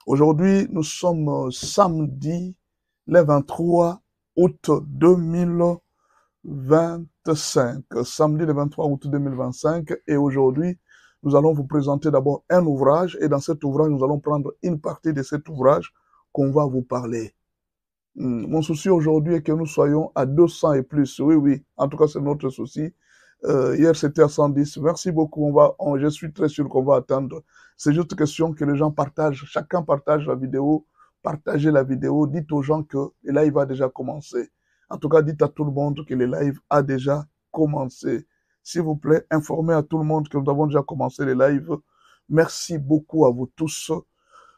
Aujourd'hui, nous sommes samedi, le 23 août 2025. Samedi le 23 août 2025. Et aujourd'hui, nous allons vous présenter d'abord un ouvrage. Et dans cet ouvrage, nous allons prendre une partie de cet ouvrage qu'on va vous parler. Mon souci aujourd'hui est que nous soyons à 200 et plus. Oui, oui. En tout cas, c'est notre souci. Hier, c'était à 110. Merci beaucoup. Je suis très sûr qu'on va atteindre. C'est juste question que les gens partagent. Chacun partage la vidéo. Partagez la vidéo. Dites aux gens que le live a déjà commencé. En tout cas, dites à tout le monde que le live a déjà commencé. S'il vous plaît, informez à tout le monde que nous avons déjà commencé le live. Merci beaucoup à vous tous.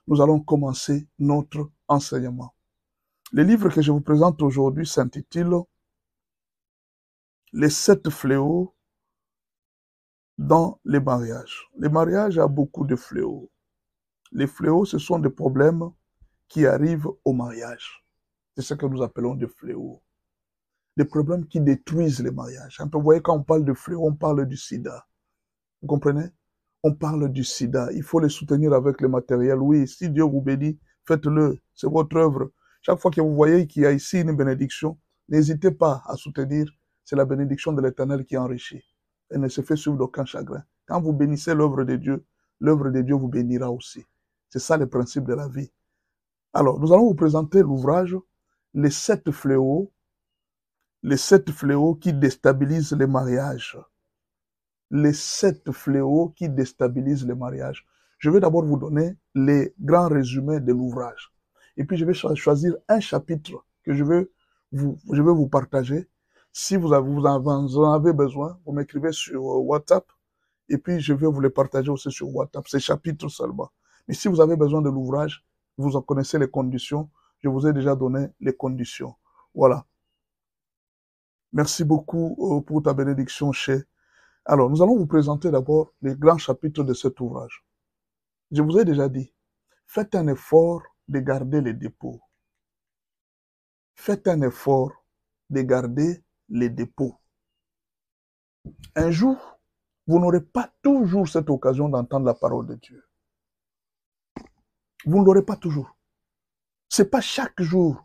Nous allons commencer notre enseignement. Le livre que je vous présente aujourd'hui s'intitule « Les 7 fléaux dans les mariages ». Les mariages a beaucoup de fléaux. Les fléaux, ce sont des problèmes qui arrivent au mariage. C'est ce que nous appelons des fléaux. Des problèmes qui détruisent les mariages. Vous voyez, quand on parle de fléaux, on parle du sida. Vous comprenez? On parle du sida. Il faut les soutenir avec le matériel. Oui, si Dieu vous bénit, faites-le. C'est votre œuvre. Chaque fois que vous voyez qu'il y a ici une bénédiction, n'hésitez pas à soutenir. C'est la bénédiction de l'Éternel qui enrichit. Elle ne se fait suivre d'aucun chagrin. Quand vous bénissez l'œuvre de Dieu vous bénira aussi. C'est ça le principe de la vie. Alors, nous allons vous présenter l'ouvrage « Les 7 fléaux qui déstabilisent les mariages ». Les 7 fléaux qui déstabilisent les mariages. Je vais d'abord vous donner les grands résumés de l'ouvrage. Et puis, je vais choisir un chapitre que je vais vous partager. Si vous en avez besoin, vous m'écrivez sur WhatsApp. Et puis, je vais vous les partager aussi sur WhatsApp. Ces chapitres seulement. Mais si vous avez besoin de l'ouvrage, vous en connaissez les conditions. Je vous ai déjà donné les conditions. Voilà. Merci beaucoup pour ta bénédiction, cher. Alors, nous allons vous présenter d'abord les grands chapitres de cet ouvrage. Je vous ai déjà dit, faites un effort de garder les dépôts. Faites un effort de garder les dépôts. Un jour, vous n'aurez pas toujours cette occasion d'entendre la parole de Dieu. Vous ne l'aurez pas toujours. C'est pas chaque jour.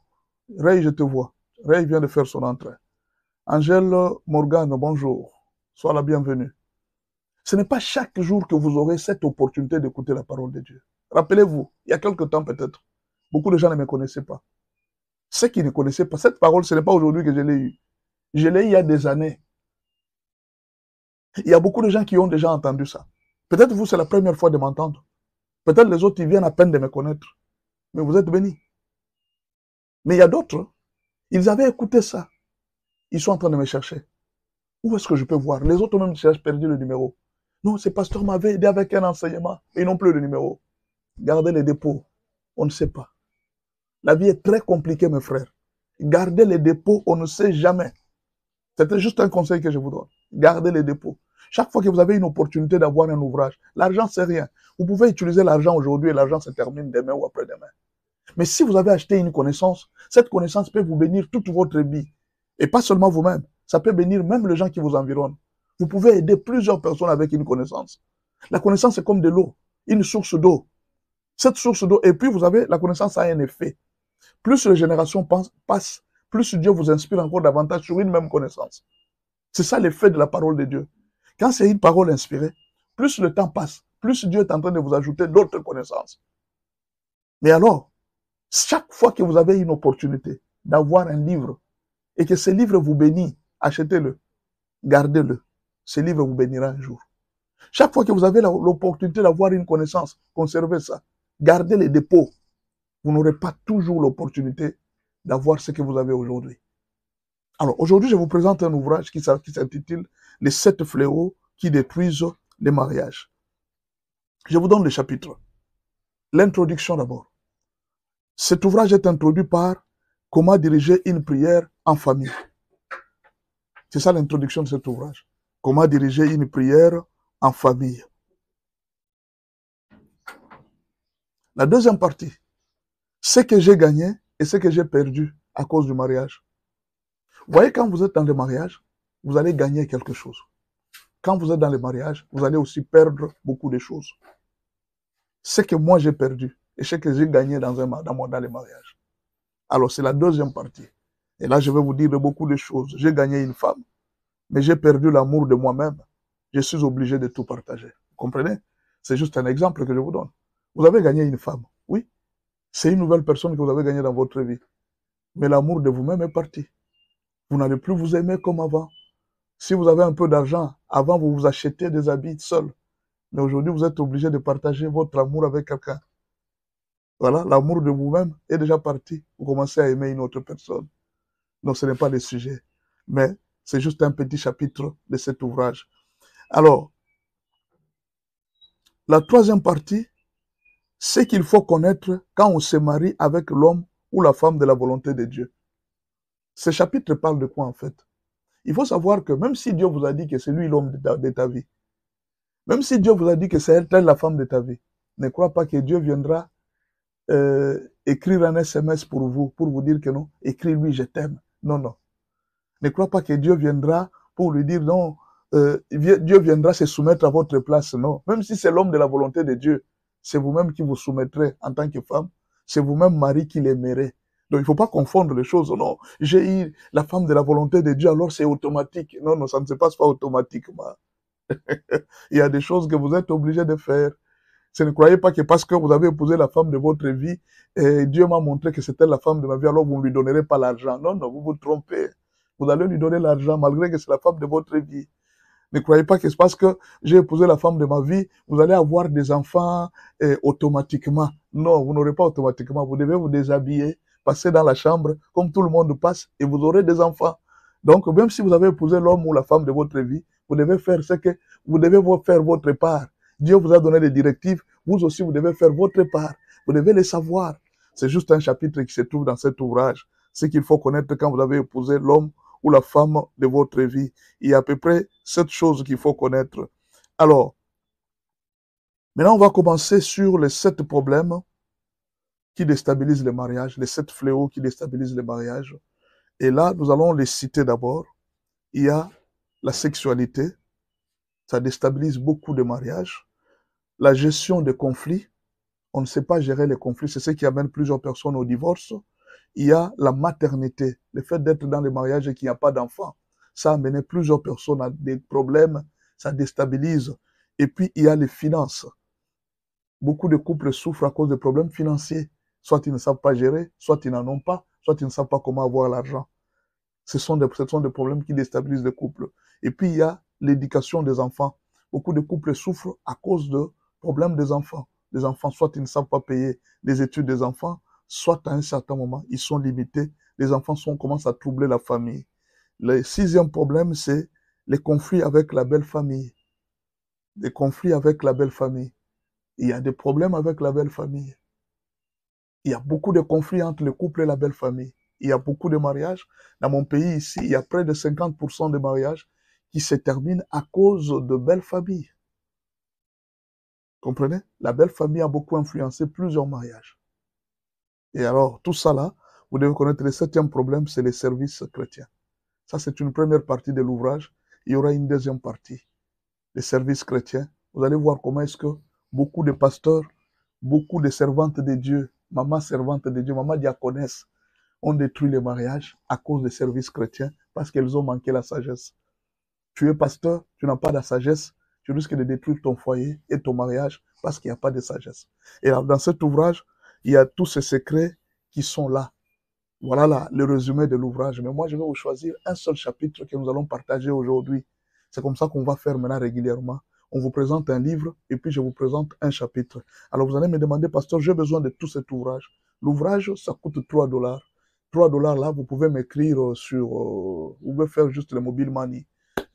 Ray, je te vois. Ray vient de faire son entrée. Angèle Morgane, bonjour. Sois la bienvenue. Ce n'est pas chaque jour que vous aurez cette opportunité d'écouter la parole de Dieu. Rappelez-vous, il y a quelque temps peut-être, beaucoup de gens ne me connaissaient pas. Ceux qui ne connaissaient pas, cette parole, ce n'est pas aujourd'hui que je l'ai eue. Je l'ai eue il y a des années. Il y a beaucoup de gens qui ont déjà entendu ça. Peut-être vous, c'est la première fois de m'entendre. Peut-être les autres, ils viennent à peine de me connaître. Mais vous êtes bénis. Mais il y a d'autres, ils avaient écouté ça. Ils sont en train de me chercher. Où est-ce que je peux voir? Les autres même cherchent, perdu le numéro. Non, ce pasteur m'avait aidé avec un enseignement. Et ils n'ont plus le numéro. Gardez les dépôts. On ne sait pas. La vie est très compliquée, mes frères. Gardez les dépôts, on ne sait jamais. C'était juste un conseil que je vous donne. Gardez les dépôts. Chaque fois que vous avez une opportunité d'avoir un ouvrage, l'argent, c'est rien. Vous pouvez utiliser l'argent aujourd'hui et l'argent se termine demain ou après-demain. Mais si vous avez acheté une connaissance, cette connaissance peut vous bénir toute votre vie. Et pas seulement vous-même. Ça peut bénir même les gens qui vous environnent. Vous pouvez aider plusieurs personnes avec une connaissance. La connaissance est comme de l'eau, une source d'eau. Cette source d'eau, et puis vous avez, la connaissance a un effet. Plus les générations passent, plus Dieu vous inspire encore davantage sur une même connaissance. C'est ça l'effet de la parole de Dieu. Quand c'est une parole inspirée, plus le temps passe, plus Dieu est en train de vous ajouter d'autres connaissances. Mais alors, chaque fois que vous avez une opportunité d'avoir un livre et que ce livre vous bénit, achetez-le, gardez-le. Ce livre vous bénira un jour. Chaque fois que vous avez l'opportunité d'avoir une connaissance, conservez ça. Gardez les dépôts. Vous n'aurez pas toujours l'opportunité d'avoir ce que vous avez aujourd'hui. Alors, aujourd'hui, je vous présente un ouvrage qui s'intitule « Les 7 fléaux qui détruisent les mariages ». Je vous donne le chapitre. L'introduction d'abord. Cet ouvrage est introduit par « Comment diriger une prière en famille ». C'est ça l'introduction de cet ouvrage. Comment diriger une prière en famille. La deuxième partie. Ce que j'ai gagné et ce que j'ai perdu à cause du mariage. Vous voyez, quand vous êtes dans le mariage, vous allez gagner quelque chose. Quand vous êtes dans le mariage, vous allez aussi perdre beaucoup de choses. Ce que moi j'ai perdu échec que j'ai gagné dans les mariages. Alors, c'est la deuxième partie. Et là, je vais vous dire beaucoup de choses. J'ai gagné une femme, mais j'ai perdu l'amour de moi-même. Je suis obligé de tout partager. Vous comprenez? C'est juste un exemple que je vous donne. Vous avez gagné une femme. Oui, c'est une nouvelle personne que vous avez gagnée dans votre vie. Mais l'amour de vous-même est parti. Vous n'allez plus vous aimer comme avant. Si vous avez un peu d'argent, avant, vous vous achetiez des habits seul. Mais aujourd'hui, vous êtes obligé de partager votre amour avec quelqu'un. Voilà, l'amour de vous-même est déjà parti. Vous commencez à aimer une autre personne. Donc, ce n'est pas le sujet. Mais c'est juste un petit chapitre de cet ouvrage. Alors, la troisième partie, c'est qu'il faut connaître quand on se marie avec l'homme ou la femme de la volonté de Dieu. Ce chapitre parle de quoi en fait? Il faut savoir que même si Dieu vous a dit que c'est lui l'homme de ta vie, même si Dieu vous a dit que c'est elle la femme de ta vie, ne crois pas que Dieu viendra écrire un SMS pour vous dire que non, écris-lui, je t'aime. Non, non. Ne crois pas que Dieu viendra pour lui dire non, Dieu viendra se soumettre à votre place. Non. Même si c'est l'homme de la volonté de Dieu, c'est vous-même qui vous soumettrez en tant que femme. C'est vous-même, mari, qui l'aimerez. Donc, il ne faut pas confondre les choses. Non, j'ai eu la femme de la volonté de Dieu, alors c'est automatique. Non, non, ça ne se passe pas automatiquement. Il y a des choses que vous êtes obligé de faire. Ne croyez pas que parce que vous avez épousé la femme de votre vie, et Dieu m'a montré que c'était la femme de ma vie, alors vous ne lui donnerez pas l'argent. Non, non, vous vous trompez. Vous allez lui donner l'argent malgré que c'est la femme de votre vie. Ne croyez pas que c'est parce que j'ai épousé la femme de ma vie, vous allez avoir des enfants automatiquement. Non, vous n'aurez pas automatiquement. Vous devez vous déshabiller, passer dans la chambre, comme tout le monde passe, et vous aurez des enfants. Donc, même si vous avez épousé l'homme ou la femme de votre vie, vous devez faire ce que vous devez faire votre part. Dieu vous a donné des directives, vous aussi vous devez faire votre part. Vous devez les savoir. C'est juste un chapitre qui se trouve dans cet ouvrage. Ce qu'il faut connaître quand vous avez épousé l'homme ou la femme de votre vie. Il y a à peu près 7 choses qu'il faut connaître. Alors, maintenant on va commencer sur les 7 problèmes qui déstabilisent les mariages, les 7 fléaux qui déstabilisent les mariages. Et là, nous allons les citer d'abord. Il y a la sexualité, ça déstabilise beaucoup de mariages. La gestion des conflits, on ne sait pas gérer les conflits, c'est ce qui amène plusieurs personnes au divorce. Il y a la maternité, le fait d'être dans les mariages et qu'il n'y a pas d'enfants. Ça a amené plusieurs personnes à des problèmes, ça déstabilise. Et puis, il y a les finances. Beaucoup de couples souffrent à cause de problèmes financiers. Soit ils ne savent pas gérer, soit ils n'en ont pas, soit ils ne savent pas comment avoir l'argent. Ce sont des problèmes qui déstabilisent les couples. Et puis, il y a l'éducation des enfants. Beaucoup de couples souffrent à cause de problèmes des enfants. Les enfants, soit ils ne savent pas payer les études des enfants, soit à un certain moment, ils sont limités. Les enfants commencent à troubler la famille. Le 6e problème, c'est les conflits avec la belle famille. Les conflits avec la belle famille. Il y a des problèmes avec la belle famille. Il y a beaucoup de conflits entre le couple et la belle famille. Il y a beaucoup de mariages. Dans mon pays ici, il y a près de 50% de mariages qui se terminent à cause de belles familles. Comprenez? La belle famille a beaucoup influencé plusieurs mariages. Et alors, tout ça là, vous devez connaître le 7e problème, c'est les services chrétiens. Ça, c'est une première partie de l'ouvrage. Il y aura une deuxième partie, les services chrétiens. Vous allez voir comment est-ce que beaucoup de pasteurs, beaucoup de servantes de Dieu, maman servante de Dieu, maman diaconesse, ont détruit les mariages à cause des services chrétiens parce qu'elles ont manqué la sagesse. Tu es pasteur, tu n'as pas de sagesse, tu risques de détruire ton foyer et ton mariage parce qu'il n'y a pas de sagesse. Et alors, dans cet ouvrage, il y a tous ces secrets qui sont là. Voilà là, le résumé de l'ouvrage. Mais moi, je vais vous choisir un seul chapitre que nous allons partager aujourd'hui. C'est comme ça qu'on va faire maintenant régulièrement. On vous présente un livre et puis je vous présente un chapitre. Alors vous allez me demander, pasteur, j'ai besoin de tout cet ouvrage. L'ouvrage, ça coûte $3. $3 là, vous pouvez m'écrire sur... vous pouvez faire juste le mobile money.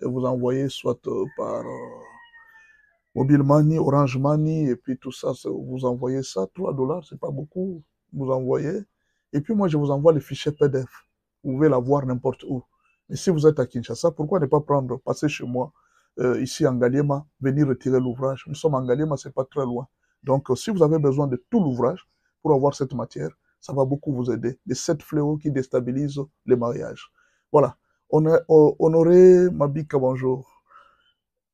Et vous envoyez soit par mobile money, orange money, et puis tout ça, vous envoyez ça. $3, c'est pas beaucoup. Vous envoyez. Et puis moi, je vous envoie le fichier PDF. Vous pouvez l'avoir n'importe où. Mais si vous êtes à Kinshasa, pourquoi ne pas passer chez moi, ici en Ngaliema, venir retirer l'ouvrage. Nous sommes en Ngaliema, c'est pas très loin. Donc, si vous avez besoin de tout l'ouvrage pour avoir cette matière, ça va beaucoup vous aider. Les 7 fléaux qui déstabilisent les mariages. Voilà. Honoré Mabika, bonjour.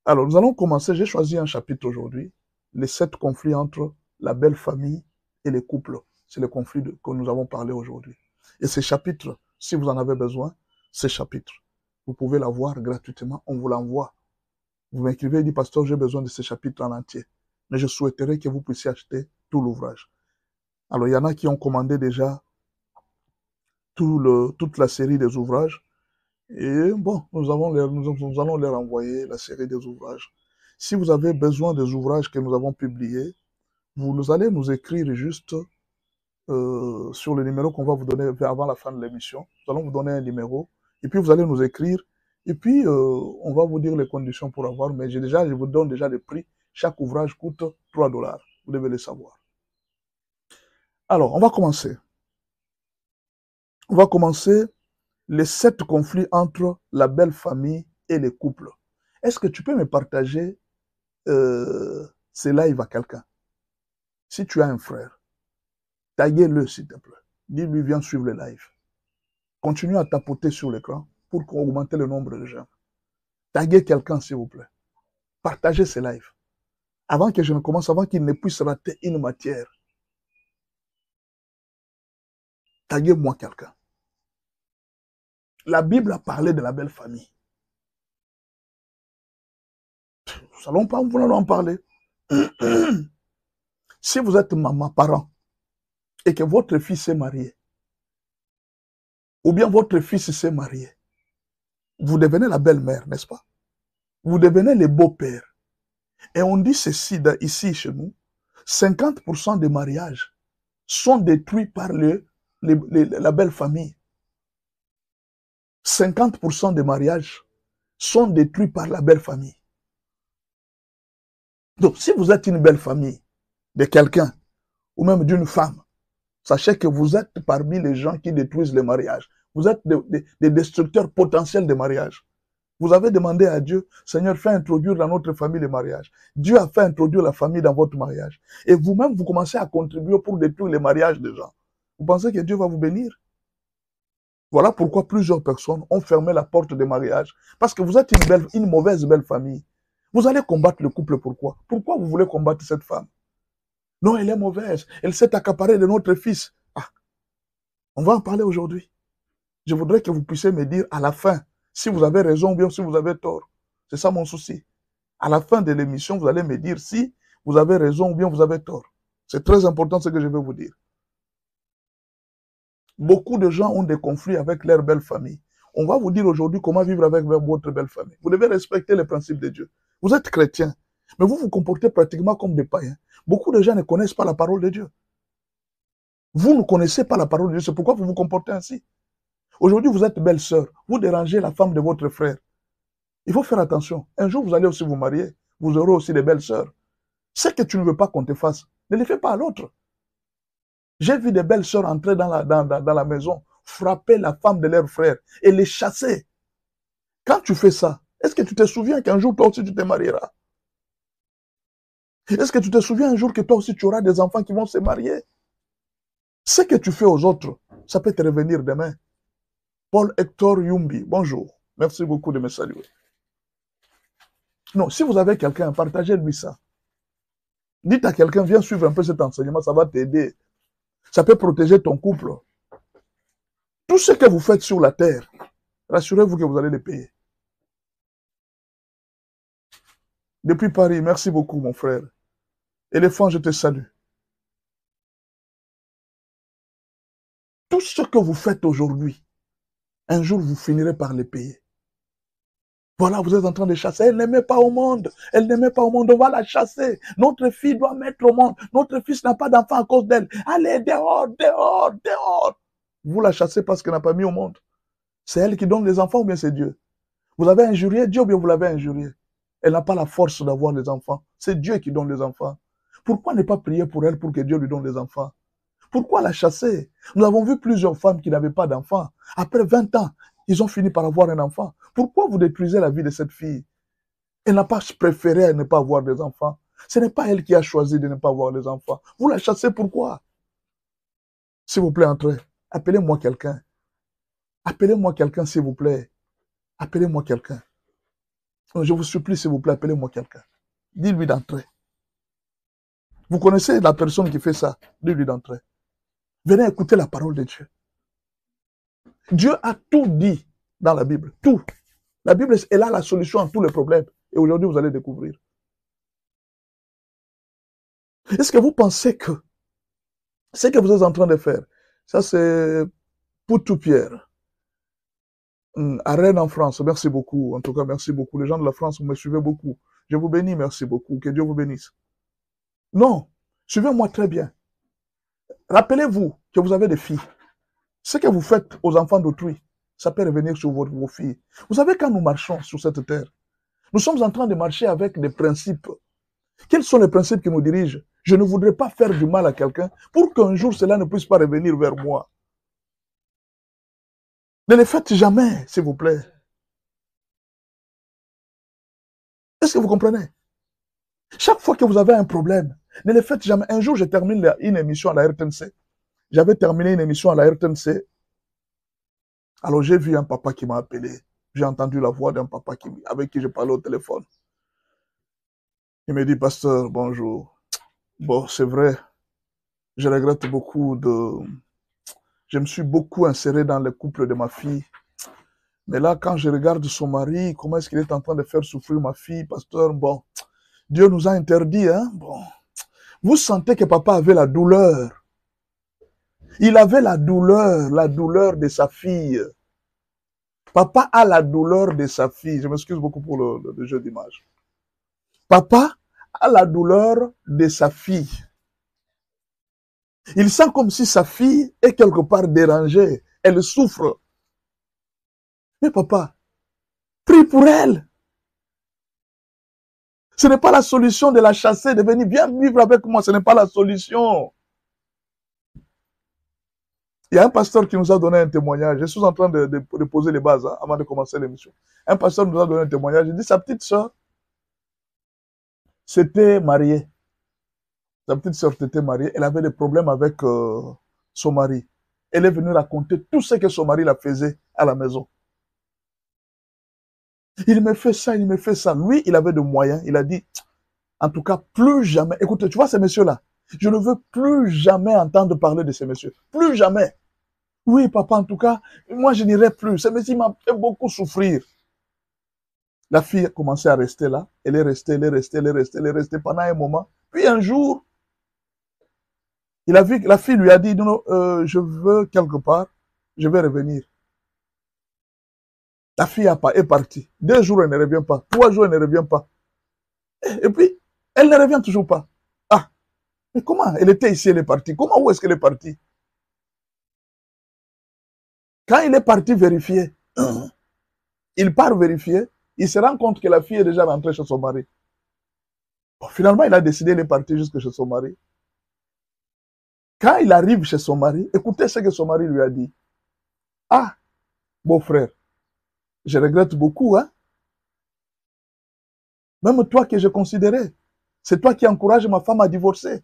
Alors, nous allons commencer. J'ai choisi un chapitre aujourd'hui. Les 7 conflits entre la belle famille et les couples. C'est le conflit que nous avons parlé aujourd'hui. Et ces chapitres, si vous en avez besoin, ces chapitres, vous pouvez l'avoir gratuitement, on vous l'envoie. Vous m'écrivez et dites, pasteur, j'ai besoin de ces chapitres en entier. Mais je souhaiterais que vous puissiez acheter tout l'ouvrage. Alors, il y en a qui ont commandé déjà toute la série des ouvrages. Et bon, nous allons leur envoyer la série des ouvrages. Si vous avez besoin des ouvrages que nous avons publiés, vous allez nous écrire juste sur le numéro qu'on va vous donner avant la fin de l'émission. Nous allons vous donner un numéro. Et puis, vous allez nous écrire. Et puis, on va vous dire les conditions pour avoir. Mais je vous donne déjà le prix. Chaque ouvrage coûte $3. Vous devez le savoir. Alors, on va commencer. On va commencer les 7 conflits entre la belle famille et les couples. Est-ce que tu peux me partager ces lives à quelqu'un? Si tu as un frère, taguez-le s'il te plaît. Dis-lui, viens suivre le live. Continue à tapoter sur l'écran pour augmenter le nombre de gens. Taguez quelqu'un s'il vous plaît. Partagez ces lives. Avant que je ne commence, avant qu'il ne puisse rater une matière. Taguez-moi quelqu'un. La Bible a parlé de la belle famille. Nous allons en parler. Si vous êtes maman, parent, et que votre fils est marié, ou bien votre fils s'est marié, vous devenez la belle-mère, n'est-ce pas? Vous devenez le beau-père. Et on dit ceci ici chez nous, 50% des mariages sont détruits par la belle famille. 50% des mariages sont détruits par la belle famille. Donc, si vous êtes une belle famille de quelqu'un, ou même d'une femme, sachez que vous êtes parmi les gens qui détruisent les mariages. Vous êtes des destructeurs potentiels des mariages. Vous avez demandé à Dieu, Seigneur, fais introduire dans notre famille le mariage. Dieu a fait introduire la famille dans votre mariage. Et vous-même, vous commencez à contribuer pour détruire les mariages des gens. Vous pensez que Dieu va vous bénir? Voilà pourquoi plusieurs personnes ont fermé la porte des mariages. Parce que vous êtes une mauvaise belle famille. Vous allez combattre le couple, pourquoi? Pourquoi vous voulez combattre cette femme? Non, elle est mauvaise. Elle s'est accaparée de notre fils. Ah, on va en parler aujourd'hui. Je voudrais que vous puissiez me dire à la fin si vous avez raison ou bien si vous avez tort. C'est ça mon souci. À la fin de l'émission, vous allez me dire si vous avez raison ou bien vous avez tort. C'est très important ce que je vais vous dire. Beaucoup de gens ont des conflits avec leur belle famille. On va vous dire aujourd'hui comment vivre avec votre belle famille. Vous devez respecter les principes de Dieu. Vous êtes chrétien, mais vous vous comportez pratiquement comme des païens. Beaucoup de gens ne connaissent pas la parole de Dieu. Vous ne connaissez pas la parole de Dieu, c'est pourquoi vous vous comportez ainsi. Aujourd'hui, vous êtes belle-sœur, vous dérangez la femme de votre frère. Il faut faire attention. Un jour, vous allez aussi vous marier. Vous aurez aussi des belles-sœurs. Ce que tu ne veux pas qu'on te fasse, ne le fais pas à l'autre. J'ai vu des belles-sœurs entrer dans la maison, frapper la femme de leur frère et les chasser. Quand tu fais ça, est-ce que tu te souviens qu'un jour, toi aussi, tu te marieras? Est-ce que tu te souviens un jour que toi aussi, tu auras des enfants qui vont se marier? Ce que tu fais aux autres, ça peut te revenir demain. Paul Hector Yumbi, bonjour. Merci beaucoup de me saluer. Non, si vous avez quelqu'un, partagez-lui ça. Dites à quelqu'un, viens suivre un peu cet enseignement, ça va t'aider. Ça peut protéger ton couple. Tout ce que vous faites sur la terre, rassurez-vous que vous allez les payer. Depuis Paris, merci beaucoup mon frère. Éléphant, je te salue. Tout ce que vous faites aujourd'hui, un jour vous finirez par les payer. Voilà, vous êtes en train de chasser. Elle n'aimait pas au monde. Elle n'aimait pas au monde. On va la chasser. Notre fille doit mettre au monde. Notre fils n'a pas d'enfant à cause d'elle. Allez, dehors, dehors, dehors. Vous la chassez parce qu'elle n'a pas mis au monde. C'est elle qui donne les enfants ou bien c'est Dieu? Vous avez injurié Dieu ou bien vous l'avez injurié? Elle n'a pas la force d'avoir les enfants. C'est Dieu qui donne les enfants. Pourquoi ne pas prier pour elle pour que Dieu lui donne les enfants? Pourquoi la chasser? Nous avons vu plusieurs femmes qui n'avaient pas d'enfants. Après 20 ans, ils ont fini par avoir un enfant. Pourquoi vous détruisez la vie de cette fille? Elle n'a pas préféré ne pas avoir des enfants. Ce n'est pas elle qui a choisi de ne pas avoir des enfants. Vous la chassez pourquoi? S'il vous plaît, entrez. Appelez-moi quelqu'un. Appelez-moi quelqu'un, s'il vous plaît. Appelez-moi quelqu'un. Je vous supplie, s'il vous plaît, appelez-moi quelqu'un. Dis-lui d'entrer. Vous connaissez la personne qui fait ça, dites-lui d'entrer. Venez écouter la parole de Dieu. Dieu a tout dit dans la Bible, tout. La Bible, elle a la solution à tous les problèmes. Et aujourd'hui, vous allez découvrir. Est-ce que vous pensez que ce que vous êtes en train de faire, ça c'est pour tout Pierre. À Rennes en France, merci beaucoup. En tout cas, merci beaucoup. Les gens de la France, vous me suivez beaucoup. Je vous bénis, merci beaucoup. Que Dieu vous bénisse. Non, suivez-moi très bien. Rappelez-vous que vous avez des filles. Ce que vous faites aux enfants d'autrui, ça peut revenir sur vos filles. Vous savez, quand nous marchons sur cette terre, nous sommes en train de marcher avec des principes. Quels sont les principes qui nous dirigent? Je ne voudrais pas faire du mal à quelqu'un pour qu'un jour cela ne puisse pas revenir vers moi. Ne les faites jamais, s'il vous plaît. Est-ce que vous comprenez? Chaque fois que vous avez un problème, ne les faites jamais. Un jour, je termine une émission à la RTNC. J'avais terminé une émission à la RTNC. Alors, j'ai vu un papa qui m'a appelé. J'ai entendu la voix d'un papa avec qui je parlais au téléphone. Il me dit, pasteur, bonjour. Bon, c'est vrai, je regrette beaucoup Je me suis beaucoup inséré dans le couple de ma fille. Mais là, quand je regarde son mari, comment est-ce qu'il est en train de faire souffrir ma fille, pasteur, bon, Dieu nous a interdit, hein, bon. Vous sentez que papa avait la douleur. Il avait la douleur de sa fille. Papa a la douleur de sa fille. Je m'excuse beaucoup pour le jeu d'image. Papa a la douleur de sa fille. Il sent comme si sa fille est quelque part dérangée. Elle souffre. Mais papa, prie pour elle. Ce n'est pas la solution de la chasser, de venir, viens vivre avec moi. Ce n'est pas la solution. Il y a un pasteur qui nous a donné un témoignage. Je suis en train de poser les bases avant de commencer l'émission. Un pasteur nous a donné un témoignage. Il dit, sa petite soeur s'était mariée. Sa petite soeur était mariée. Elle avait des problèmes avec son mari. Elle est venue raconter tout ce que son mari la faisait à la maison. Il me fait ça, il me fait ça. Lui, il avait des moyens. Il a dit, en tout cas, plus jamais. Écoutez, tu vois ces messieurs-là, je ne veux plus jamais entendre parler de ces messieurs. Plus jamais. Oui, papa, en tout cas, moi, je n'irai plus. Ce monsieur m'a fait beaucoup souffrir. La fille a commencé à rester là. Elle est restée, elle est restée, elle est restée, elle est restée pendant un moment. Puis un jour, il a vu que la fille lui a dit, non, je veux quelque part, je vais revenir. La fille est partie. 2 jours, elle ne revient pas. 3 jours, elle ne revient pas. Et puis, elle ne revient toujours pas. Ah, mais comment? Elle était ici, elle est partie. Comment, où est-ce qu'elle est partie? Quand il est parti vérifier, il part vérifier, il se rend compte que la fille est déjà rentrée chez son mari. Bon, finalement, il a décidé de partir jusque chez son mari. Quand il arrive chez son mari, écoutez ce que son mari lui a dit. Ah, beau frère, je regrette beaucoup, hein. Même toi que je considérais, c'est toi qui encourages ma femme à divorcer,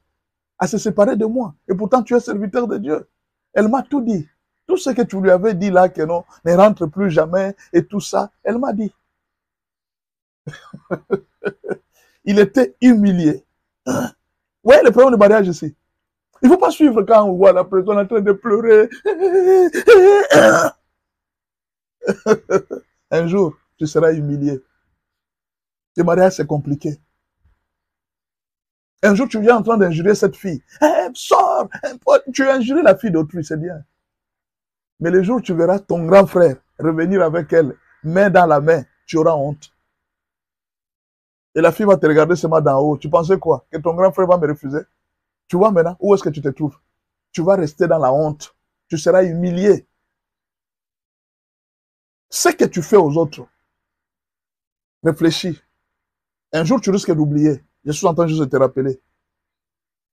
à se séparer de moi. Et pourtant, tu es serviteur de Dieu. Elle m'a tout dit. Tout ce que tu lui avais dit là, que non, ne rentre plus jamais, et tout ça, elle m'a dit. Il était humilié. Ouais, le problème du mariage ici. Il ne faut pas suivre quand on voit la personne en train de pleurer. Un jour, tu seras humilié. Le mariage, c'est compliqué. Un jour, tu viens en train d'injurer cette fille. Hey, sors! Tu as injuré la fille d'autrui, c'est bien. Mais le jour où tu verras ton grand frère revenir avec elle, main dans la main, tu auras honte. Et la fille va te regarder seulement d'en haut. Tu pensais quoi? Que ton grand frère va me refuser? Tu vois maintenant où est-ce que tu te trouves? Tu vas rester dans la honte. Tu seras humilié. Ce que tu fais aux autres, réfléchis. Un jour, tu risques d'oublier. Je suis en train juste de te rappeler.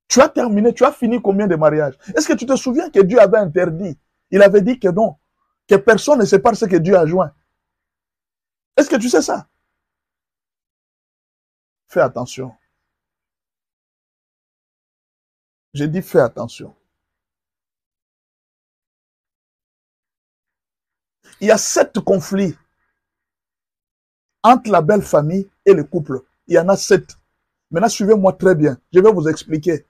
Tu as terminé, tu as fini combien de mariages? Est-ce que tu te souviens que Dieu avait interdit? Il avait dit que non, que personne ne sépare ce que Dieu a joint. Est-ce que tu sais ça? Fais attention. J'ai dit fais attention. Il y a 7 conflits entre la belle famille et le couple. Il y en a 7. Maintenant, suivez-moi très bien. Je vais vous expliquer.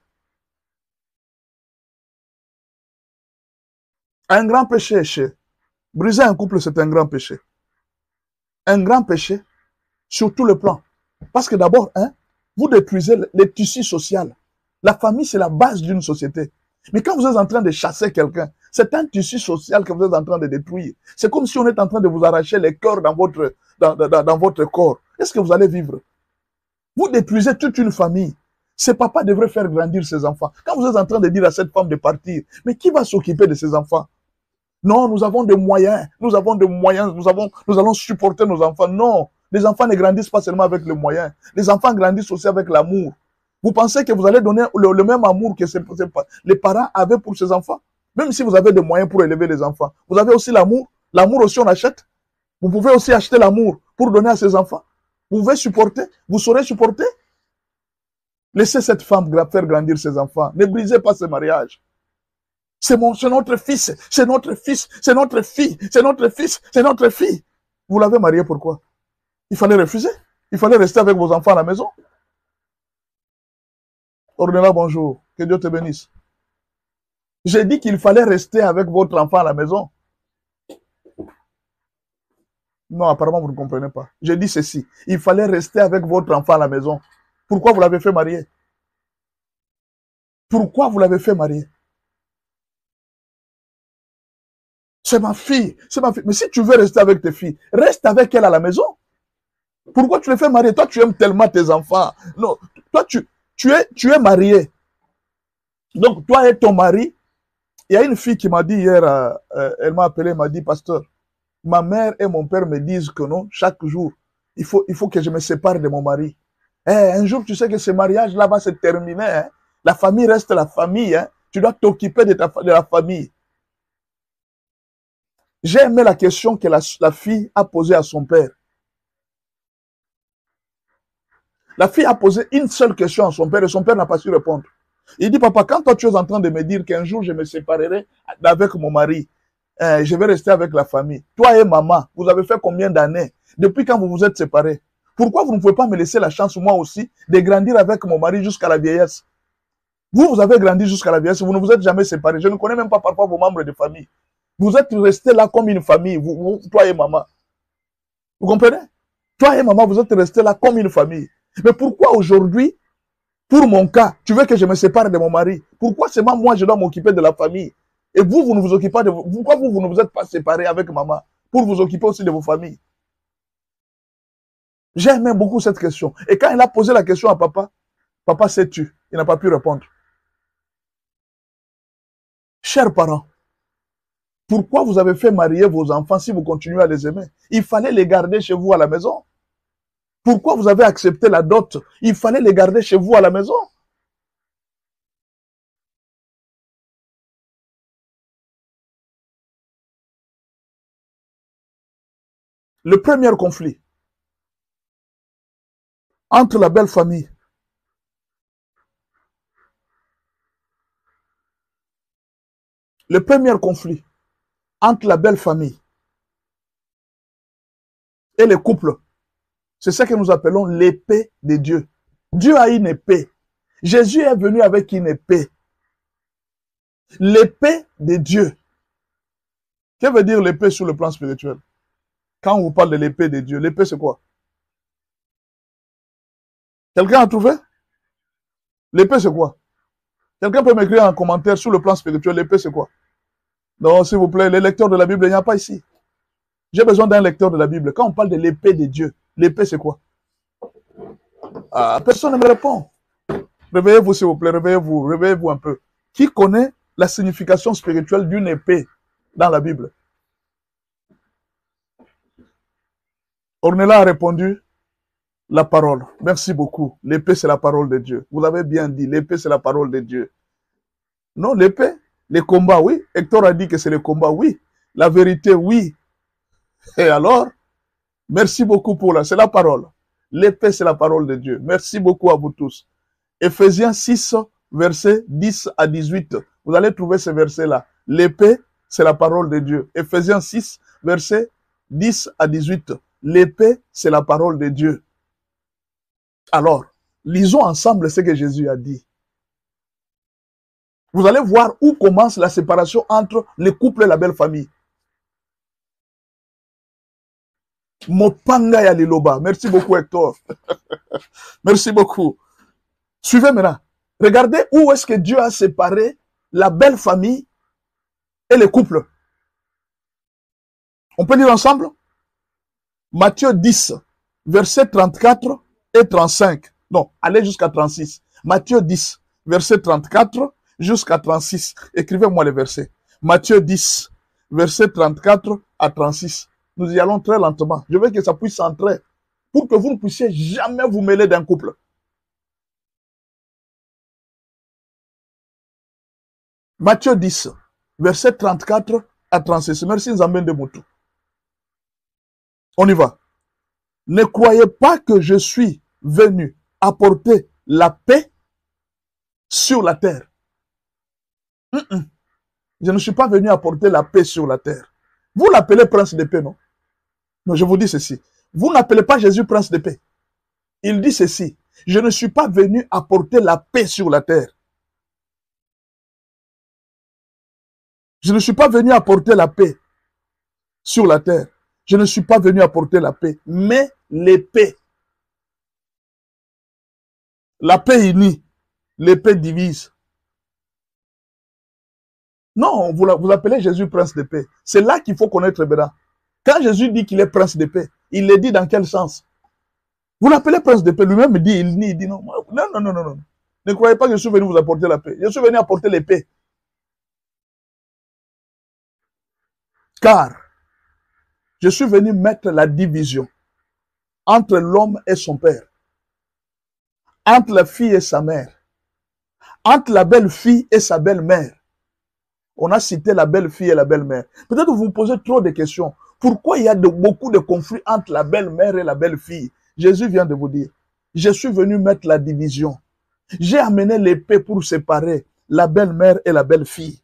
Un grand péché, briser un couple, c'est un grand péché. Un grand péché sur tout le plan. Parce que d'abord, hein, vous détruisez les tissus sociaux. La famille, c'est la base d'une société. Mais quand vous êtes en train de chasser quelqu'un, c'est un tissu social que vous êtes en train de détruire. C'est comme si on est en train de vous arracher les cœurs dans votre corps. Est-ce que vous allez vivre? Vous détruisez toute une famille. Ce papa devrait faire grandir ses enfants. Quand vous êtes en train de dire à cette femme de partir, mais qui va s'occuper de ses enfants? Non, nous avons des moyens. Nous avons des moyens. Nous allons supporter nos enfants. Non, les enfants ne grandissent pas seulement avec le moyen. Les enfants grandissent aussi avec l'amour. Vous pensez que vous allez donner le même amour que les parents avaient pour ses enfants? Même si vous avez des moyens pour élever les enfants, vous avez aussi l'amour. L'amour aussi, on achète. Vous pouvez aussi acheter l'amour pour donner à ses enfants. Vous pouvez supporter. Vous saurez supporter. Laissez cette femme faire grandir ses enfants. Ne brisez pas ce mariage. C'est notre fils, c'est notre fils, c'est notre fille, c'est notre fils, c'est notre fille. Vous l'avez marié pourquoi? Il fallait refuser. Il fallait rester avec vos enfants à la maison. Ornella, bonjour. Que Dieu te bénisse. J'ai dit qu'il fallait rester avec votre enfant à la maison. Non, apparemment, vous ne comprenez pas. J'ai dit ceci. Il fallait rester avec votre enfant à la maison. Pourquoi vous l'avez fait marier? Pourquoi vous l'avez fait marier? C'est ma fille, c'est ma fille. Mais si tu veux rester avec tes filles, reste avec elle à la maison. Pourquoi tu les fais marier? Toi, tu aimes tellement tes enfants. Non, toi, tu es marié. Donc, toi et ton mari, il y a une fille qui m'a dit hier, elle m'a appelé, elle m'a dit, pasteur, ma mère et mon père me disent que non, chaque jour, il faut que je me sépare de mon mari. Un jour, tu sais que ce mariage-là va se terminer. Hein? La famille reste la famille. Hein? Tu dois t'occuper de la famille. J'ai aimé la question que la fille a posée à son père. La fille a posé une seule question à son père et son père n'a pas su répondre. Il dit, papa, quand toi tu es en train de me dire qu'un jour je me séparerai avec mon mari, je vais rester avec la famille. Toi et maman, vous avez fait combien d'années depuis quand vous vous êtes séparés? Pourquoi vous ne pouvez pas me laisser la chance, moi aussi, de grandir avec mon mari jusqu'à la vieillesse? Vous avez grandi jusqu'à la vieillesse, vous ne vous êtes jamais séparés. Je ne connais même pas parfois vos membres de famille. Vous êtes restés là comme une famille, toi et maman. Vous comprenez? Toi et maman, vous êtes restés là comme une famille. Mais pourquoi aujourd'hui, pour mon cas, tu veux que je me sépare de mon mari? Pourquoi seulement moi, je dois m'occuper de la famille? Et vous ne vous occupez pas de vous. Pourquoi vous ne vous êtes pas séparés avec maman? Pour vous occuper aussi de vos familles. J'aime beaucoup cette question. Et quand il a posé la question à papa, papa s'est tu. Il n'a pas pu répondre. Chers parents, pourquoi vous avez fait marier vos enfants si vous continuez à les aimer? Il fallait les garder chez vous à la maison. Pourquoi vous avez accepté la dot? Il fallait les garder chez vous à la maison. Le premier conflit entre la belle famille entre la belle famille et les couples, c'est ce que nous appelons l'épée de Dieu. Dieu a une épée. Jésus est venu avec une épée. L'épée de Dieu. Que veut dire l'épée sur le plan spirituel? Quand on vous parle de l'épée de Dieu, l'épée c'est quoi? Quelqu'un a trouvé? L'épée c'est quoi? Quelqu'un peut m'écrire en commentaire sur le plan spirituel, l'épée c'est quoi? Non, s'il vous plaît, les lecteurs de la Bible, il n'y a pas ici. J'ai besoin d'un lecteur de la Bible. Quand on parle de l'épée de Dieu, l'épée c'est quoi? Ah, personne ne me répond. Réveillez-vous s'il vous plaît, réveillez-vous un peu. Qui connaît la signification spirituelle d'une épée dans la Bible? Ornella a répondu, la parole. Merci beaucoup. L'épée, c'est la parole de Dieu. Vous l'avez bien dit, l'épée, c'est la parole de Dieu. Non, l'épée, les combats, oui. Hector a dit que c'est les combats, oui. La vérité, oui. Et alors, merci beaucoup pour là. C'est la parole. L'épée, c'est la parole de Dieu. Merci beaucoup à vous tous. Ephésiens 6, versets 10 à 18. Vous allez trouver ce verset-là. L'épée, c'est la parole de Dieu. Ephésiens 6, versets 10 à 18. L'épée, c'est la parole de Dieu. Alors, Lisons ensemble ce que Jésus a dit. Vous allez voir où commence la séparation entre les couples et la belle famille. Mopanga ya liloba. Merci beaucoup, Hector. Merci beaucoup. Suivez maintenant. Regardez où est-ce que Dieu a séparé la belle famille et les couples. On peut lire ensemble? Matthieu 10, versets 34 et 35. Non, allez jusqu'à 36. Matthieu 10, verset 34 jusqu'à 36. Écrivez-moi les versets. Matthieu 10, verset 34 à 36. Nous y allons très lentement. Je veux que ça puisse entrer pour que vous ne puissiez jamais vous mêler d'un couple. Matthieu 10, verset 34 à 36. Merci Nzambe de Moutou. On y va. Ne croyez pas que je suis venu apporter la paix sur la terre. Je ne suis pas venu apporter la paix sur la terre. Vous l'appelez prince de paix, non? Non, je vous dis ceci. Vous n'appelez pas Jésus prince de paix. Il dit ceci. Je ne suis pas venu apporter la paix sur la terre. Je ne suis pas venu apporter la paix sur la terre. Je ne suis pas venu apporter la paix, mais l'épée. La paix unie, l'épée divise. Non, vous appelez Jésus prince de paix. C'est là qu'il faut connaître maintenant. Quand Jésus dit qu'il est prince de paix, il le dit dans quel sens? Vous l'appelez prince de paix, lui-même dit, il dit non. Non. Ne croyez pas que je suis venu vous apporter la paix. Je suis venu apporter l'épée. Car je suis venu mettre la division entre l'homme et son père, entre la fille et sa mère, entre la belle-fille et sa belle-mère. On a cité la belle-fille et la belle-mère. Peut-être que vous vous posez trop de questions. Pourquoi il y a beaucoup de conflits entre la belle-mère et la belle-fille? Jésus vient de vous dire, je suis venu mettre la division. J'ai amené l'épée pour séparer la belle-mère et la belle-fille.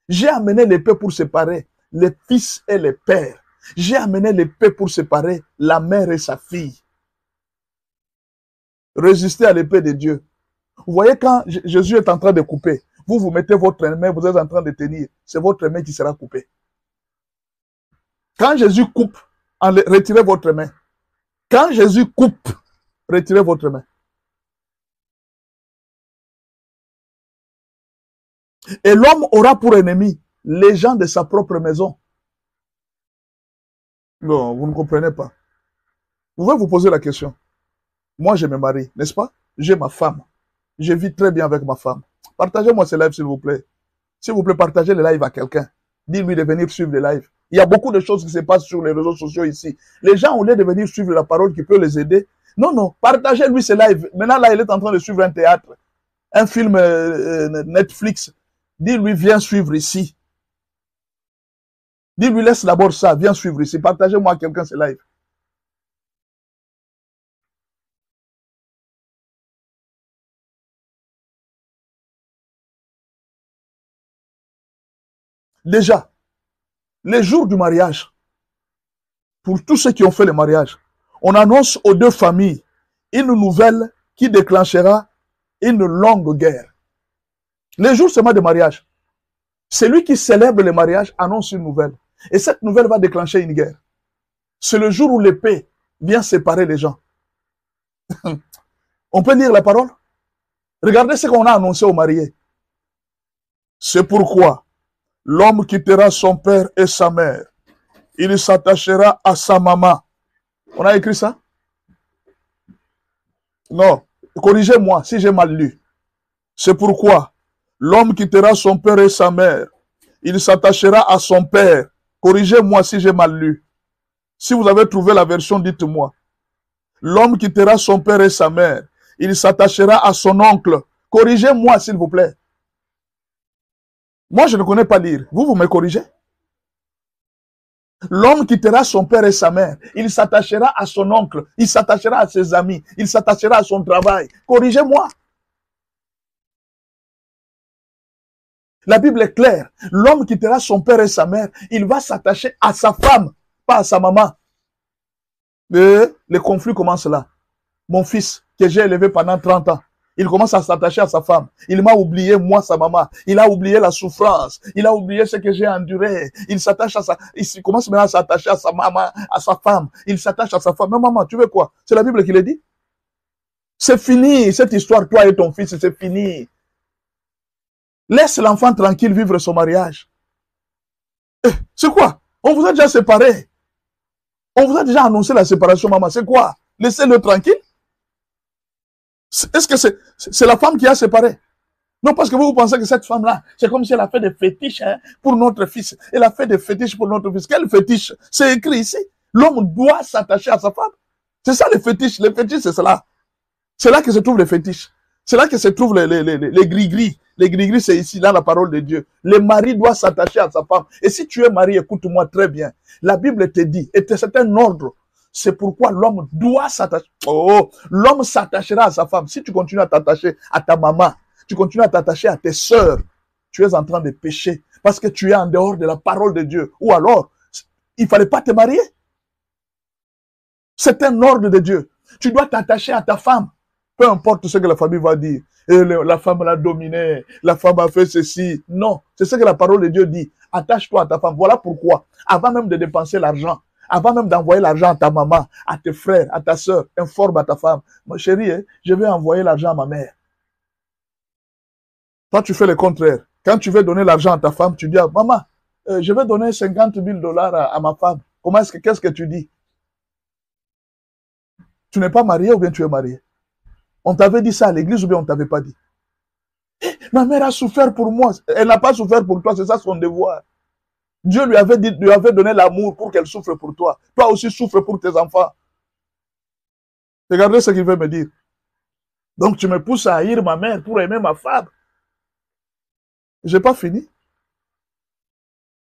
J'ai amené l'épée pour séparer les fils et les pères. J'ai amené l'épée pour séparer la mère et sa fille. Résistez à l'épée de Dieu. Vous voyez quand Jésus est en train de couper, vous mettez votre main, vous êtes en train de tenir, c'est votre main qui sera coupée. Quand Jésus coupe, retirez votre main. Quand Jésus coupe, retirez votre main. Et l'homme aura pour ennemi les gens de sa propre maison. Non, vous ne comprenez pas. Vous pouvez vous poser la question. Moi, je me marie, n'est-ce pas? J'ai ma femme. Je vis très bien avec ma femme. Partagez-moi ce live, s'il vous plaît. S'il vous plaît, partagez le live à quelqu'un. Dis-lui de venir suivre le live. Il y a beaucoup de choses qui se passent sur les réseaux sociaux ici. Les gens, au lieu de venir suivre la parole qui peut les aider, non, partagez-lui ce live. Maintenant, là, il est en train de suivre un théâtre, un film Netflix. Dis-lui, viens suivre ici. Dis-lui, laisse d'abord ça, viens suivre ici. Partagez-moi à quelqu'un ce live. Déjà, les jours du mariage, pour tous ceux qui ont fait le mariage, on annonce aux deux familles une nouvelle qui déclenchera une longue guerre. Les jours seulement de mariage, celui qui célèbre le mariage annonce une nouvelle. Et cette nouvelle va déclencher une guerre. C'est le jour où l'épée vient séparer les gens. On peut lire la parole? Regardez ce qu'on a annoncé aux mariés. C'est pourquoi l'homme quittera son père et sa mère. Il s'attachera à sa maman. On a écrit ça? Non. Corrigez-moi si j'ai mal lu. C'est pourquoi l'homme quittera son père et sa mère. Il s'attachera à son père. Corrigez-moi si j'ai mal lu. Si vous avez trouvé la version, dites-moi. L'homme quittera son père et sa mère. Il s'attachera à son oncle. Corrigez-moi, s'il vous plaît. Moi, je ne connais pas lire. Vous me corrigez? L'homme quittera son père et sa mère. Il s'attachera à son oncle. Il s'attachera à ses amis. Il s'attachera à son travail. Corrigez-moi. La Bible est claire. L'homme quittera son père et sa mère. Il va s'attacher à sa femme, pas à sa maman. Le conflit commence là. mon fils, que j'ai élevé pendant 30 ans, il commence à s'attacher à sa femme. Il m'a oublié, moi, sa maman. Il a oublié la souffrance. Il a oublié ce que j'ai enduré. Il s'attache à sa, il commence maintenant à s'attacher à sa maman, à sa femme. Il s'attache à sa femme. Mais maman, tu veux quoi? C'est la Bible qui le dit. C'est fini, cette histoire, toi et ton fils, c'est fini. Laisse l'enfant tranquille vivre son mariage. C'est quoi? On vous a déjà séparés. On vous a déjà annoncé la séparation, maman. C'est quoi? Laissez-le tranquille. Est-ce que c'est la femme qui a séparé? Non, parce que vous pensez que cette femme-là, c'est comme si elle a fait des fétiches pour notre fils. Elle a fait des fétiches pour notre fils. Quel fétiche? C'est écrit ici. L'homme doit s'attacher à sa femme. C'est ça les fétiches. Les fétiches, c'est cela. C'est là que se trouvent les fétiches. C'est là que se trouvent les gris-gris. Les gris-gris, c'est ici, là, la parole de Dieu. Le mari doit s'attacher à sa femme. Et si tu es marié, écoute-moi très bien. La Bible te dit, et c'est un ordre. C'est pourquoi l'homme doit s'attacher. Oh, l'homme s'attachera à sa femme. Si tu continues à t'attacher à ta maman, tu continues à t'attacher à tes sœurs, tu es en train de pécher parce que tu es en dehors de la parole de Dieu. Ou alors, il ne fallait pas te marier. C'est un ordre de Dieu. Tu dois t'attacher à ta femme. Peu importe ce que la famille va dire. Et la femme l'a dominé, la femme a fait ceci. Non, c'est ce que la parole de Dieu dit. Attache-toi à ta femme. Voilà pourquoi, avant même de dépenser l'argent, avant même d'envoyer l'argent à ta maman, à tes frères, à ta soeur, informe à ta femme. Ma chérie, je vais envoyer l'argent à ma mère. Toi, tu fais le contraire. Quand tu veux donner l'argent à ta femme, tu dis, maman, je vais donner 50 000 $ à ma femme. Qu'est-ce que tu dis? Tu n'es pas marié ou bien tu es marié? On t'avait dit ça à l'église ou bien on ne t'avait pas dit? Ma mère a souffert pour moi. Elle n'a pas souffert pour toi, c'est ça son devoir. Dieu lui avait donné l'amour pour qu'elle souffre pour toi. Toi aussi souffre pour tes enfants. Regardez ce qu'il veut me dire. Donc tu me pousses à haïr ma mère pour aimer ma femme. Je n'ai pas fini.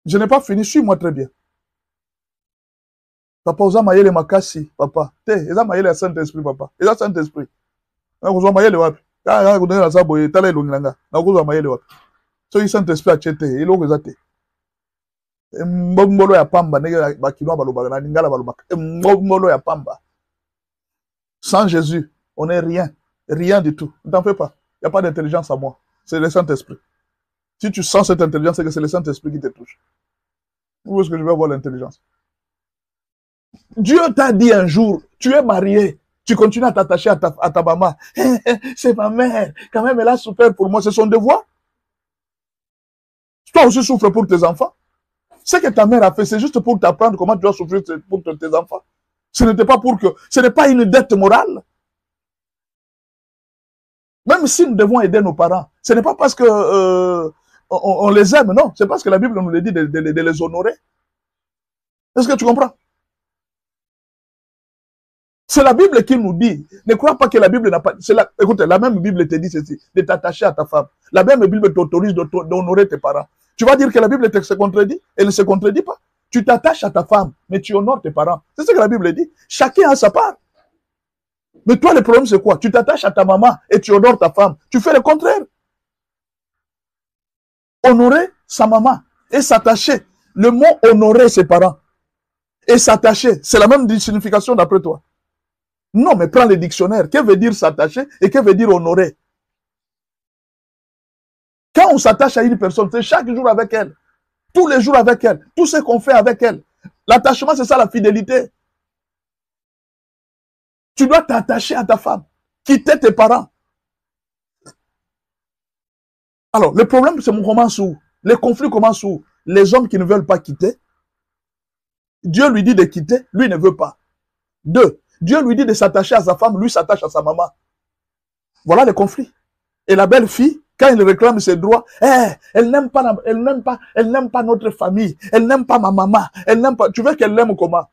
Je n'ai pas fini. Suis-moi très bien. Papa, oza mayele makasi, papa. Te, eza mayele ya Saint-Esprit, papa. Eza Saint-Esprit. Na kuzwa mayele wapi? Kaka kudenge na sabo, tala elongi nanga. Na kuzwa mayele wapi? So yi Saint-Esprit achete, eloko eza te. Mbolo ya pamba, nege bakinoa balobaka, na lingala balobaka. Mbolo ya pamba. Sans Jésus, on n'est rien. Rien du tout. Ne t'en fais pas. Il n'y a pas d'intelligence à moi. C'est le Saint-Esprit. Si tu sens cette intelligence, c'est que c'est le Saint-Esprit qui te touche. Où est-ce que je vais avoir l'intelligence? Dieu t'a dit un jour, tu es marié, tu continues à t'attacher à ta maman. C'est ma mère, quand même elle a souffert pour moi, c'est son devoir. Toi aussi souffres pour tes enfants. Ce que ta mère a fait, c'est juste pour t'apprendre comment tu dois souffrir pour tes enfants. Ce n'est pas une dette morale. Même si nous devons aider nos parents, ce n'est pas parce que on les aime, non. C'est parce que la Bible nous le dit de les honorer. Est-ce que tu comprends? C'est la Bible qui nous dit. Ne crois pas que la Bible n'a pas... Écoute, la même Bible te dit ceci, de t'attacher à ta femme. La même Bible t'autorise d'honorer tes parents. Tu vas dire que la Bible se contredit? Elle ne se contredit pas. Tu t'attaches à ta femme, mais tu honores tes parents. C'est ce que la Bible dit. Chacun a sa part. Mais toi, le problème, c'est quoi? Tu t'attaches à ta maman et tu honores ta femme. Tu fais le contraire. Honorer sa maman et s'attacher. Le mot honorer ses parents et s'attacher, c'est la même signification d'après toi. Non, mais prends le dictionnaire. Que veut dire s'attacher et que veut dire honorer? Quand on s'attache à une personne, c'est chaque jour avec elle. Tous les jours avec elle. Tout ce qu'on fait avec elle. L'attachement, c'est ça la fidélité. Tu dois t'attacher à ta femme. Quitter tes parents. Alors, le problème, c'est commence où? Les conflits commencent où? Les hommes qui ne veulent pas quitter. Dieu lui dit de quitter, lui ne veut pas. 2. Dieu lui dit de s'attacher à sa femme, lui s'attache à sa maman. Voilà les conflits. Et la belle fille, quand elle réclame ses droits, elle n'aime pas notre famille, elle n'aime pas ma maman, elle n'aime pas. Tu veux qu'elle l'aime comment?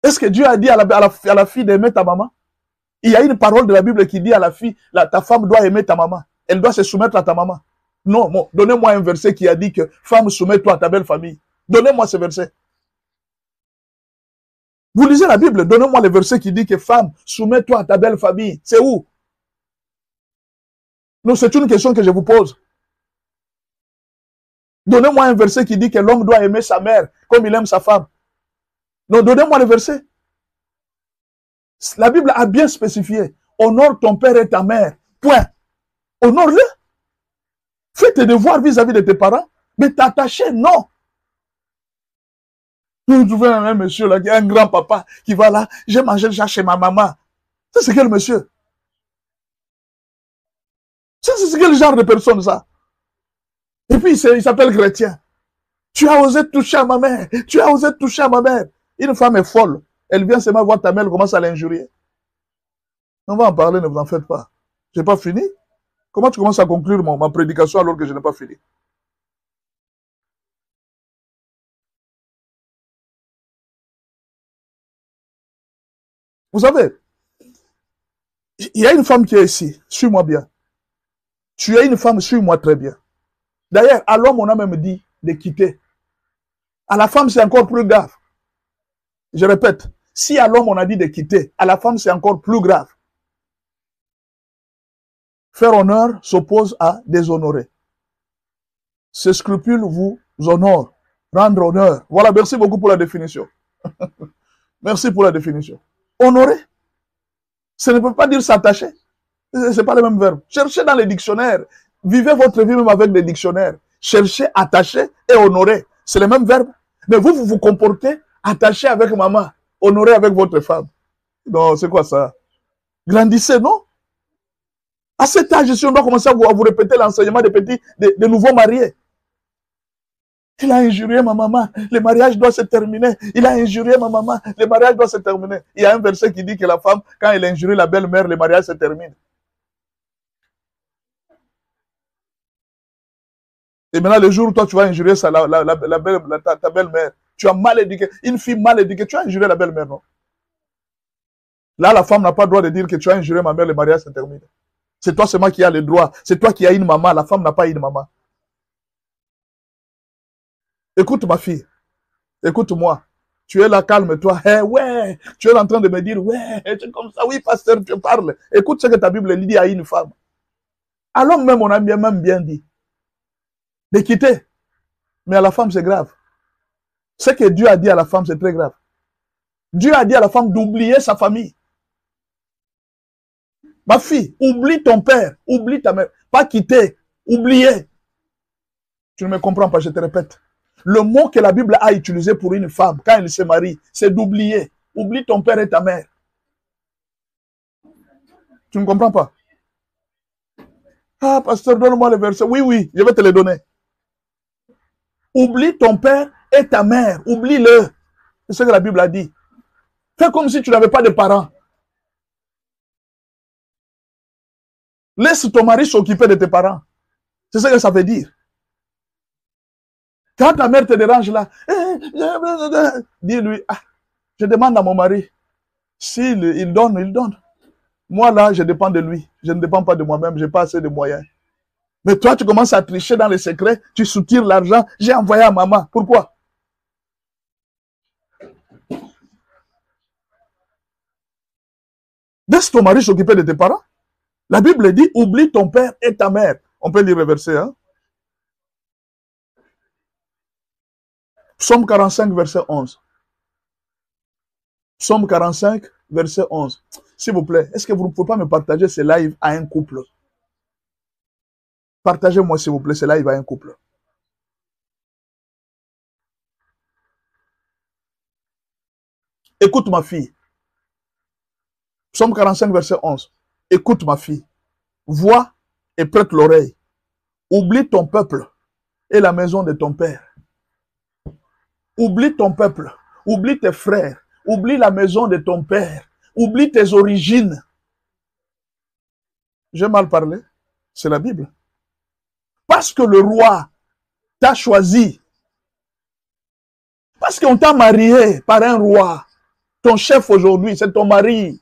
Est-ce que Dieu a dit à la fille d'aimer ta maman? Il y a une parole de la Bible qui dit à la fille, ta femme doit aimer ta maman, elle doit se soumettre à ta maman. Non, bon, donnez-moi un verset qui a dit que femme, soumets-toi à ta belle famille. Donnez-moi ce verset. Vous lisez la Bible, donnez-moi le verset qui dit que femme, soumets-toi à ta belle famille. C'est où? Non, c'est une question que je vous pose. Donnez-moi un verset qui dit que l'homme doit aimer sa mère comme il aime sa femme. Non, donnez-moi le verset. La Bible a bien spécifié. Honore ton père et ta mère. Point. Honore-le. Fais tes devoirs vis-à-vis de tes parents. Mais t'attacher, non. Vous trouvez un monsieur là, qui est un grand papa, qui va là, j'ai mangé déjà chez ma maman. Ça, c'est quel monsieur? Ça, c'est quel genre de personne, ça? Et puis, il s'appelle chrétien. Tu as osé toucher à ma mère. Tu as osé toucher à ma mère. Une femme est folle. Elle vient seulement voir ta mère, elle commence à l'injurier. On va en parler, ne vous en faites pas. Je n'ai pas fini. Comment tu commences à conclure ma prédication alors que je n'ai pas fini? Vous savez, il y a une femme qui est ici. Suis-moi bien. Tu es une femme, suis-moi très bien. D'ailleurs, à l'homme, on a même dit de quitter. À la femme, c'est encore plus grave. Je répète, si à l'homme, on a dit de quitter, à la femme, c'est encore plus grave. Faire honneur s'oppose à déshonorer. Ce scrupule vous honore. Rendre honneur. Voilà, merci beaucoup pour la définition. Merci pour la définition. Honorer, ce ne peut pas dire s'attacher. Ce n'est pas le même verbe. Cherchez dans les dictionnaires. Vivez votre vie même avec des dictionnaires. Cherchez, attacher et honorer. C'est le même verbe. Mais vous vous comportez attaché avec maman, honoré avec votre femme. Non, c'est quoi ça? Grandissez, non? À cet âge, si on doit commencer à vous répéter l'enseignement des nouveaux mariés. Il a injurié ma maman, le mariage doit se terminer. Il a injurié ma maman, le mariage doit se terminer. Il y a un verset qui dit que la femme, quand elle injurie la belle-mère, le mariage se termine. Et maintenant, le jour où toi, tu vas injurier ça, ta belle-mère, tu as mal éduqué, une fille mal éduquée, tu as injurié la belle-mère, non? Là, la femme n'a pas le droit de dire que tu as injurié ma mère, le mariage se termine. C'est toi seulement qui as le droit. C'est toi qui as une maman, la femme n'a pas une maman. Écoute ma fille, écoute-moi. Tu es là, calme-toi. Hey, ouais, tu es en train de me dire, ouais, c'est comme ça. Oui, pasteur, tu parles. Écoute ce que ta Bible dit à une femme. Alors même, on a même bien dit de quitter. Mais à la femme, c'est grave. Ce que Dieu a dit à la femme, c'est très grave. Dieu a dit à la femme d'oublier sa famille. Ma fille, oublie ton père, oublie ta mère. Pas quitter, oublier. Tu ne me comprends pas, je te répète. Le mot que la Bible a utilisé pour une femme, quand elle se marie, c'est d'oublier. Oublie ton père et ta mère. Tu ne comprends pas? Ah, pasteur, donne-moi le verset. Oui, oui, je vais te le donner. Oublie ton père et ta mère. Oublie-le. C'est ce que la Bible a dit. Fais comme si tu n'avais pas de parents. Laisse ton mari s'occuper de tes parents. C'est ce que ça veut dire. Quand ta mère te dérange là, dis-lui, ah, je demande à mon mari. S'il il donne, il donne. Moi là, je dépends de lui. Je ne dépends pas de moi-même, je n'ai pas assez de moyens. Mais toi, tu commences à tricher dans les secrets, tu soutires l'argent, j'ai envoyé à maman. Pourquoi? Laisse ton mari s'occuper de tes parents. La Bible dit, oublie ton père et ta mère. On peut lire le verset, hein? Psaume 45, verset 11. Psaume 45, verset 11. S'il vous plaît, est-ce que vous ne pouvez pas me partager ce live à un couple? Partagez-moi, s'il vous plaît, ce live à un couple. Écoute ma fille. Psaume 45, verset 11. Écoute ma fille. Vois et prête l'oreille. Oublie ton peuple et la maison de ton père. Oublie ton peuple. Oublie tes frères. Oublie la maison de ton père. Oublie tes origines. J'ai mal parlé. C'est la Bible. Parce que le roi t'a choisi. Parce qu'on t'a marié par un roi. Ton chef aujourd'hui, c'est ton mari.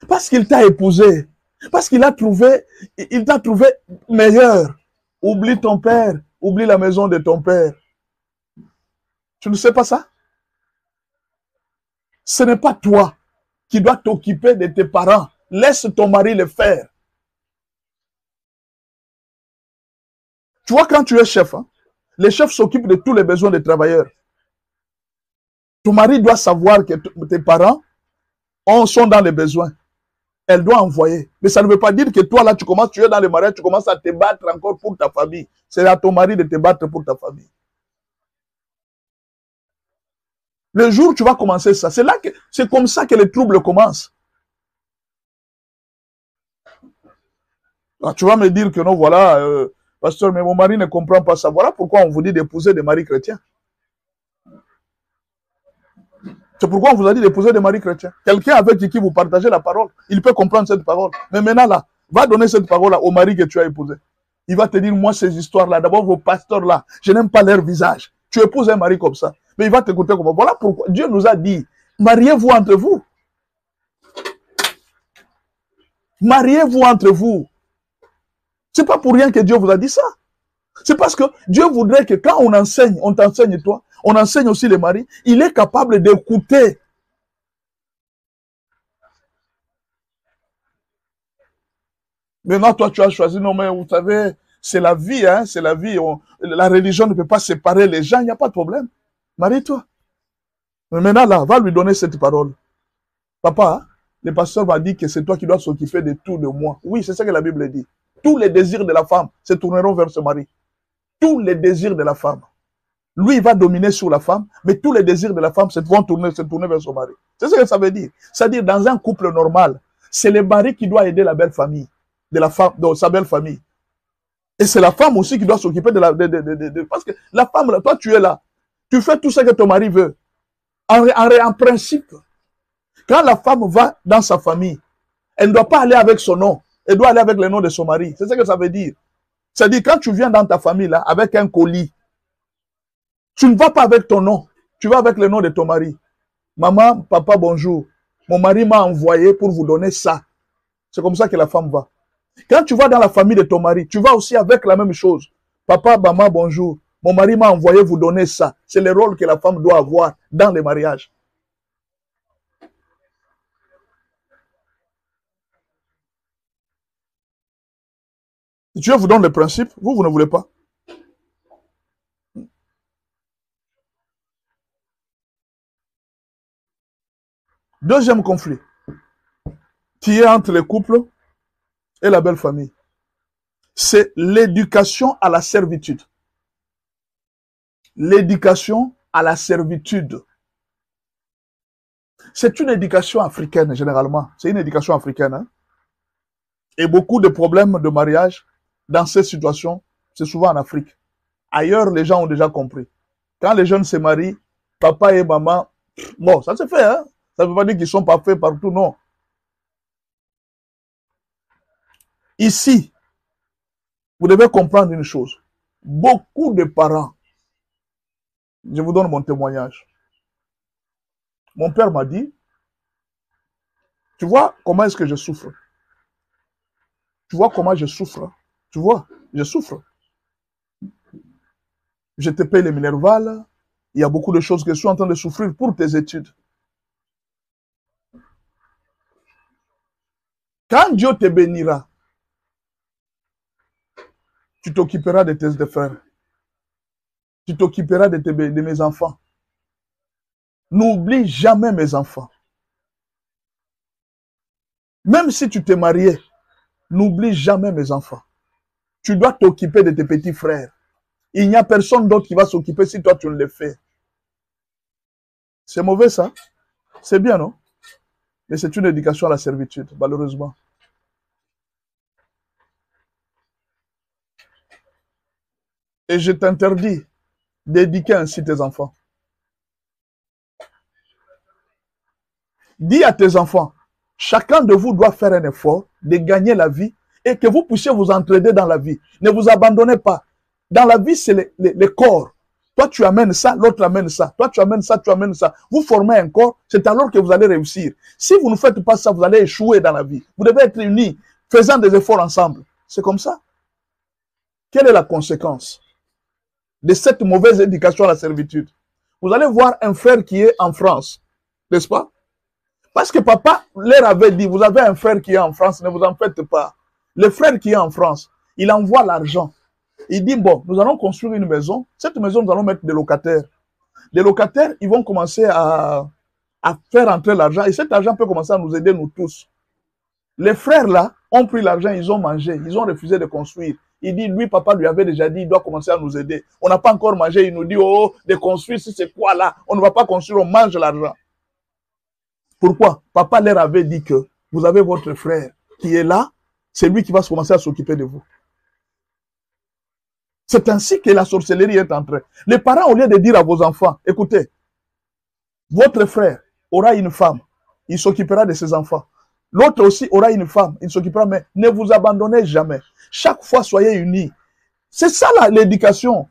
Parce qu'il t'a épousé. Parce qu'il t'a trouvé meilleur. Oublie ton père. Oublie la maison de ton père. Tu ne sais pas ça? Ce n'est pas toi qui dois t'occuper de tes parents. Laisse ton mari le faire. Tu vois, quand tu es chef, hein, les chefs s'occupent de tous les besoins des travailleurs. Ton mari doit savoir que tes parents, On sont dans les besoins. Elle doit envoyer. Mais ça ne veut pas dire que toi, là, tu es dans le mariage, tu commences à te battre encore pour ta famille. C'est à ton mari de te battre pour ta famille. Le jour où tu vas commencer ça, c'est comme ça que les troubles commencent. Alors, tu vas me dire que non, voilà, pasteur, mais mon mari ne comprend pas ça. Voilà pourquoi on vous dit d'épouser des maris chrétiens. C'est pourquoi on vous a dit d'épouser des maris chrétiens. Quelqu'un avec qui vous partagez la parole, il peut comprendre cette parole. Mais maintenant, là, va donner cette parole au mari que tu as épousé. Il va te dire, moi, ces histoires-là, d'abord, vos pasteurs-là, je n'aime pas leur visage. Tu épouses un mari comme ça. Mais il va t'écouter comme ça. Voilà pourquoi Dieu nous a dit, mariez-vous entre vous. Mariez-vous entre vous. C'est pas pour rien que Dieu vous a dit ça. C'est parce que Dieu voudrait que quand on enseigne, on t'enseigne toi, on enseigne aussi les maris, il est capable d'écouter. Maintenant, toi, tu as choisi, non, mais vous savez, c'est la vie, hein, c'est la vie. La religion ne peut pas séparer les gens, il n'y a pas de problème. Marie-toi. Mais maintenant, là, va lui donner cette parole. Papa, le pasteur m'a dit que c'est toi qui dois s'occuper de tout de moi. Oui, c'est ça que la Bible dit. Tous les désirs de la femme se tourneront vers ce mari. Tous les désirs de la femme. Lui, il va dominer sur la femme, mais tous les désirs de la femme se tourner vers son mari. C'est ce que ça veut dire. C'est-à-dire, dans un couple normal, c'est le mari qui doit aider la belle famille, de la femme, de sa belle famille. Et c'est la femme aussi qui doit s'occuper de la... parce que la femme, là, toi, tu es là. Tu fais tout ce que ton mari veut. En principe, quand la femme va dans sa famille, elle ne doit pas aller avec son nom. Elle doit aller avec le nom de son mari. C'est ce que ça veut dire. C'est-à-dire, quand tu viens dans ta famille, là, avec un colis, tu ne vas pas avec ton nom. Tu vas avec le nom de ton mari. Maman, papa, bonjour. Mon mari m'a envoyé pour vous donner ça. C'est comme ça que la femme va. Quand tu vas dans la famille de ton mari, tu vas aussi avec la même chose. Papa, maman, bonjour. Mon mari m'a envoyé vous donner ça. C'est le rôle que la femme doit avoir dans les mariages. Dieu vous donne le principe, vous ne voulez pas. Deuxième conflit qui est entre les couples et la belle famille. C'est l'éducation à la servitude. L'éducation à la servitude. C'est une éducation africaine, généralement. C'est une éducation africaine. Hein? Et beaucoup de problèmes de mariage, dans ces situations, c'est souvent en Afrique. Ailleurs, les gens ont déjà compris. Quand les jeunes se marient, papa et maman, bon, ça se fait, hein? Ça ne veut pas dire qu'ils sont parfaits partout, non. Ici, vous devez comprendre une chose. Beaucoup de parents, je vous donne mon témoignage. Mon père m'a dit, tu vois comment est-ce que je souffre? Tu vois comment je souffre? Tu vois, je souffre. Je te paye les Minerval. Il y a beaucoup de choses que je suis en train de souffrir pour tes études. Quand Dieu te bénira, tu t'occuperas de tes frères. Tu t'occuperas de mes enfants. N'oublie jamais mes enfants. Même si tu t'es marié, n'oublie jamais mes enfants. Tu dois t'occuper de tes petits frères. Il n'y a personne d'autre qui va s'occuper si toi tu ne le fais. C'est mauvais ça? C'est bien, non? Mais c'est une éducation à la servitude, malheureusement. Et je t'interdis d'éduquer ainsi tes enfants. Dis à tes enfants, chacun de vous doit faire un effort de gagner la vie et que vous puissiez vous entraider dans la vie. Ne vous abandonnez pas. Dans la vie, c'est le corps. Toi, tu amènes ça, l'autre amène ça. Toi, tu amènes ça, tu amènes ça. Vous formez un corps, c'est alors que vous allez réussir. Si vous ne faites pas ça, vous allez échouer dans la vie. Vous devez être unis, faisant des efforts ensemble. C'est comme ça. Quelle est la conséquence de cette mauvaise éducation à la servitude? Vous allez voir un frère qui est en France, n'est-ce pas? Parce que papa leur avait dit, vous avez un frère qui est en France, ne vous en faites pas. Le frère qui est en France, il envoie l'argent. Il dit, bon, nous allons construire une maison. Cette maison, nous allons mettre des locataires. Les locataires, ils vont commencer à à faire entrer l'argent. Et cet argent peut commencer à nous aider, nous tous. Les frères là ont pris l'argent, ils ont mangé, ils ont refusé de construire. Il dit, lui, papa lui avait déjà dit, il doit commencer à nous aider. On n'a pas encore mangé, il nous dit, oh, de construire, si c'est quoi là? On ne va pas construire, on mange l'argent. Pourquoi? Papa leur avait dit que vous avez votre frère qui est là, c'est lui qui va commencer à s'occuper de vous. C'est ainsi que la sorcellerie est entrée. Les parents, au lieu de dire à vos enfants, écoutez, votre frère aura une femme, il s'occupera de ses enfants. L'autre aussi aura une femme, il s'occupera, mais ne vous abandonnez jamais. Chaque fois, soyez unis. C'est ça l'éducation.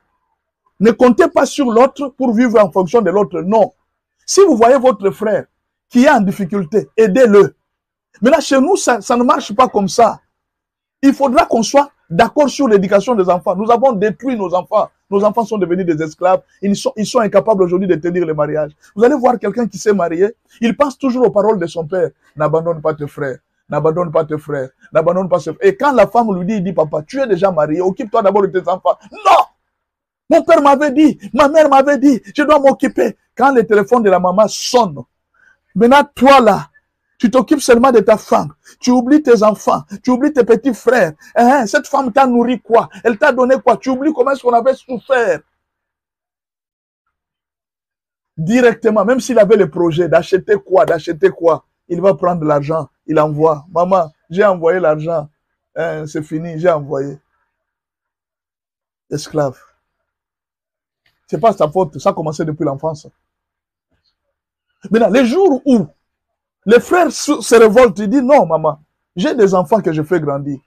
Ne comptez pas sur l'autre pour vivre en fonction de l'autre. Non. Si vous voyez votre frère qui est en difficulté, aidez-le. Mais là, chez nous, ça ne marche pas comme ça. Il faudra qu'on soit d'accord sur l'éducation des enfants. Nous avons détruit nos enfants. Nos enfants sont devenus des esclaves. Ils sont incapables aujourd'hui de tenir le mariage. Vous allez voir quelqu'un qui s'est marié, il pense toujours aux paroles de son père. N'abandonne pas tes frères. N'abandonne pas tes frères. N'abandonne pas tes frères. Et quand la femme lui dit, il dit, papa, tu es déjà marié, occupe-toi d'abord de tes enfants. Non! Mon père m'avait dit, ma mère m'avait dit, je dois m'occuper. Quand le téléphone de la maman sonne, maintenant, toi là, tu t'occupes seulement de ta femme. Tu oublies tes enfants. Tu oublies tes petits frères. Cette femme t'a nourri quoi? Elle t'a donné quoi? Tu oublies comment est-ce qu'on avait souffert. Directement, même s'il avait le projet d'acheter quoi, il va prendre l'argent, il envoie. Maman, j'ai envoyé l'argent. C'est fini, j'ai envoyé. Esclave. C'est pas sa faute, ça a commencé depuis l'enfance. Maintenant, les jours où les frères se révoltent, ils disent non, maman, j'ai des enfants que je fais grandir.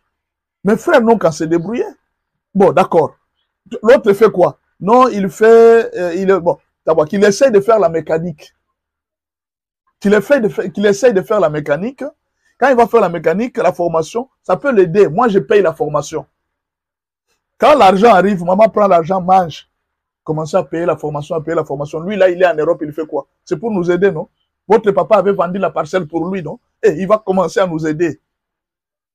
Mes frères n'ont qu'à se débrouiller. Bon, d'accord. L'autre fait quoi? Non, il fait, bon, d'abord, qu'il essaye de faire la mécanique. Qu'il essaye de faire la mécanique. Quand il va faire la mécanique, la formation, ça peut l'aider. Moi, je paye la formation. Quand l'argent arrive, maman prend l'argent, mange. Commencez à payer la formation, à payer la formation. Lui, là, il est en Europe, il fait quoi? C'est pour nous aider, non? Votre papa avait vendu la parcelle pour lui, non? Et il va commencer à nous aider.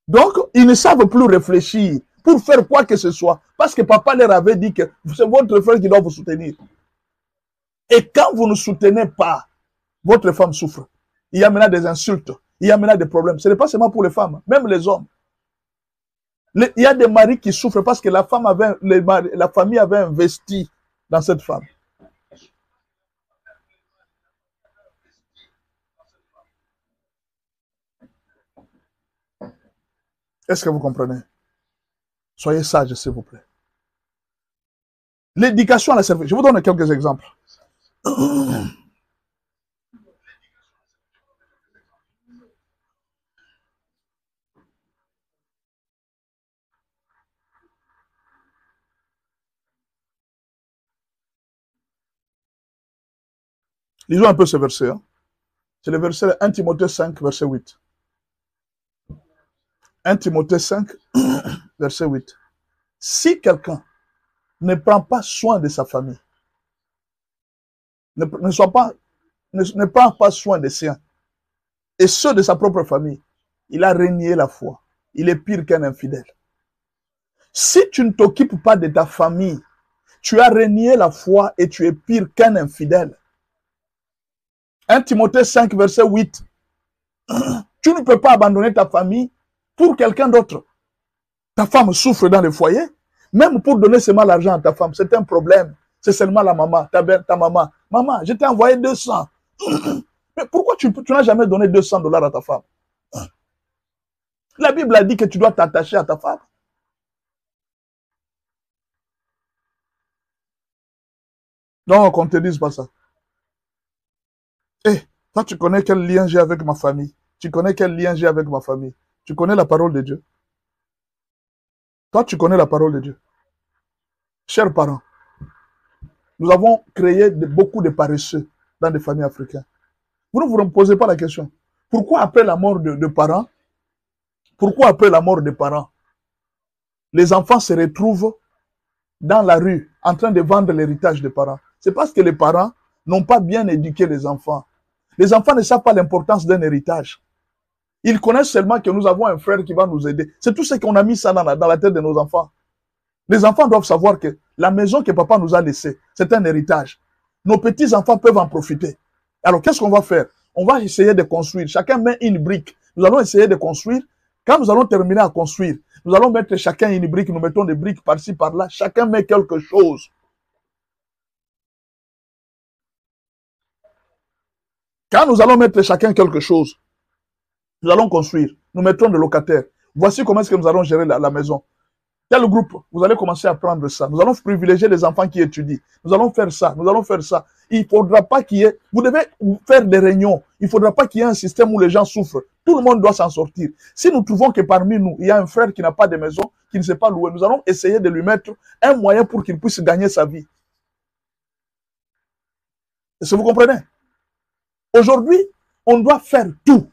Donc, ils ne savent plus réfléchir pour faire quoi que ce soit. Parce que papa leur avait dit que c'est votre frère qui doit vous soutenir. Et quand vous ne soutenez pas, votre femme souffre. Il y a maintenant des insultes. Il y a maintenant des problèmes. Ce n'est pas seulement pour les femmes, même les hommes. Il y a des maris qui souffrent parce que la famille avait investi dans cette femme. Est-ce que vous comprenez? Soyez sages, s'il vous plaît. L'éducation à la service. Je vous donne quelques exemples. Lisons un peu ce verset. Hein. C'est le verset 1 Timothée 5, verset 8. 1 Timothée 5, verset 8. Si quelqu'un ne prend pas soin de sa famille, ne prend pas soin des siens, et ceux de sa propre famille, il a renié la foi. Il est pire qu'un infidèle. Si tu ne t'occupes pas de ta famille, tu as renié la foi et tu es pire qu'un infidèle. 1 Timothée 5, verset 8. Tu ne peux pas abandonner ta famille pour quelqu'un d'autre. Ta femme souffre dans le foyer, même pour donner seulement l'argent à ta femme, c'est un problème. C'est seulement la maman, ta maman. Maman, je t'ai envoyé 200. Mais pourquoi tu n'as jamais donné $200 à ta femme? La Bible a dit que tu dois t'attacher à ta femme. Non, qu'on ne te dise pas ça. Eh, toi, tu connais quel lien j'ai avec ma famille. Tu connais quel lien j'ai avec ma famille. Tu connais la parole de Dieu. Toi, tu connais la parole de Dieu. Chers parents, nous avons créé beaucoup de paresseux dans des familles africaines. Vous ne vous posez pas la question. Pourquoi après la mort de parents, les enfants se retrouvent dans la rue en train de vendre l'héritage des parents? C'est parce que les parents n'ont pas bien éduqué les enfants. Les enfants ne savent pas l'importance d'un héritage. Ils connaissent seulement que nous avons un frère qui va nous aider. C'est tout ce qu'on a mis ça dans la tête de nos enfants. Les enfants doivent savoir que la maison que papa nous a laissée, c'est un héritage. Nos petits-enfants peuvent en profiter. Alors, qu'est-ce qu'on va faire? On va essayer de construire. Chacun met une brique. Nous allons essayer de construire. Quand nous allons terminer à construire, nous allons mettre chacun une brique. Nous mettons des briques par-ci, par-là. Chacun met quelque chose. Quand nous allons mettre chacun quelque chose, nous allons construire. Nous mettrons des locataires. Voici comment est-ce que nous allons gérer la maison. Tel groupe, vous allez commencer à prendre ça. Nous allons privilégier les enfants qui étudient. Nous allons faire ça. Nous allons faire ça. Il ne faudra pas qu'il y ait... Vous devez faire des réunions. Il ne faudra pas qu'il y ait un système où les gens souffrent. Tout le monde doit s'en sortir. Si nous trouvons que parmi nous, il y a un frère qui n'a pas de maison, qui ne sait pas louer, nous allons essayer de lui mettre un moyen pour qu'il puisse gagner sa vie. Est-ce que vous comprenez? Aujourd'hui, on doit faire tout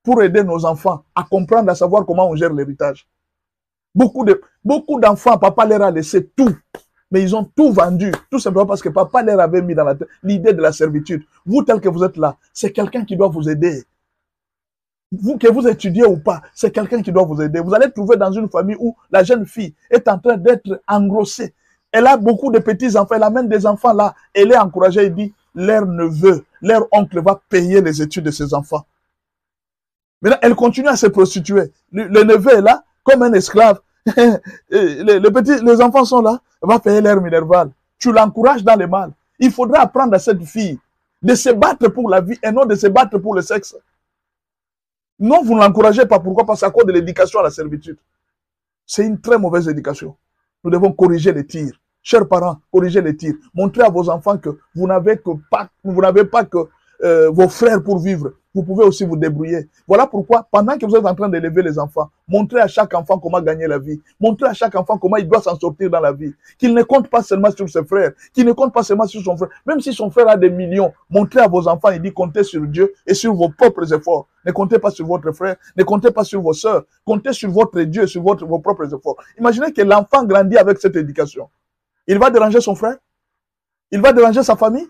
pour aider nos enfants à comprendre, à savoir comment on gère l'héritage. Beaucoup d'enfants, papa leur a laissé tout. Mais ils ont tout vendu, tout simplement parce que papa leur avait mis dans la tête l'idée de la servitude. Vous, tel que vous êtes là, c'est quelqu'un qui doit vous aider. Vous, que vous étudiez ou pas, c'est quelqu'un qui doit vous aider. Vous allez trouver dans une famille où la jeune fille est en train d'être engrossée. Elle a beaucoup de petits-enfants, elle amène des enfants là. Elle est encouragée et dit, leur neveu, leur oncle va payer les études de ses enfants. Maintenant, elle continue à se prostituer. Le neveu est là, comme un esclave. Les enfants sont là, elle va payer l'air minerval. Tu l'encourages dans le mal. Il faudra apprendre à cette fille de se battre pour la vie et non de se battre pour le sexe. Non, vous ne l'encouragez pas. Pourquoi? Parce qu'à cause de l'éducation à la servitude. C'est une très mauvaise éducation. Nous devons corriger les tirs. Chers parents, corrigez les tirs. Montrez à vos enfants que vous n'avez pas que vos frères pour vivre. Vous pouvez aussi vous débrouiller. Voilà pourquoi, pendant que vous êtes en train d'élever les enfants, montrez à chaque enfant comment gagner la vie. Montrez à chaque enfant comment il doit s'en sortir dans la vie. Qu'il ne compte pas seulement sur ses frères, qu'il ne compte pas seulement sur son frère. Même si son frère a des millions, montrez à vos enfants, il dit, comptez sur Dieu et sur vos propres efforts. Ne comptez pas sur votre frère, ne comptez pas sur vos sœurs. Comptez sur votre Dieu et sur vos propres efforts. Imaginez que l'enfant grandit avec cette éducation. Il va déranger son frère? Il va déranger sa famille?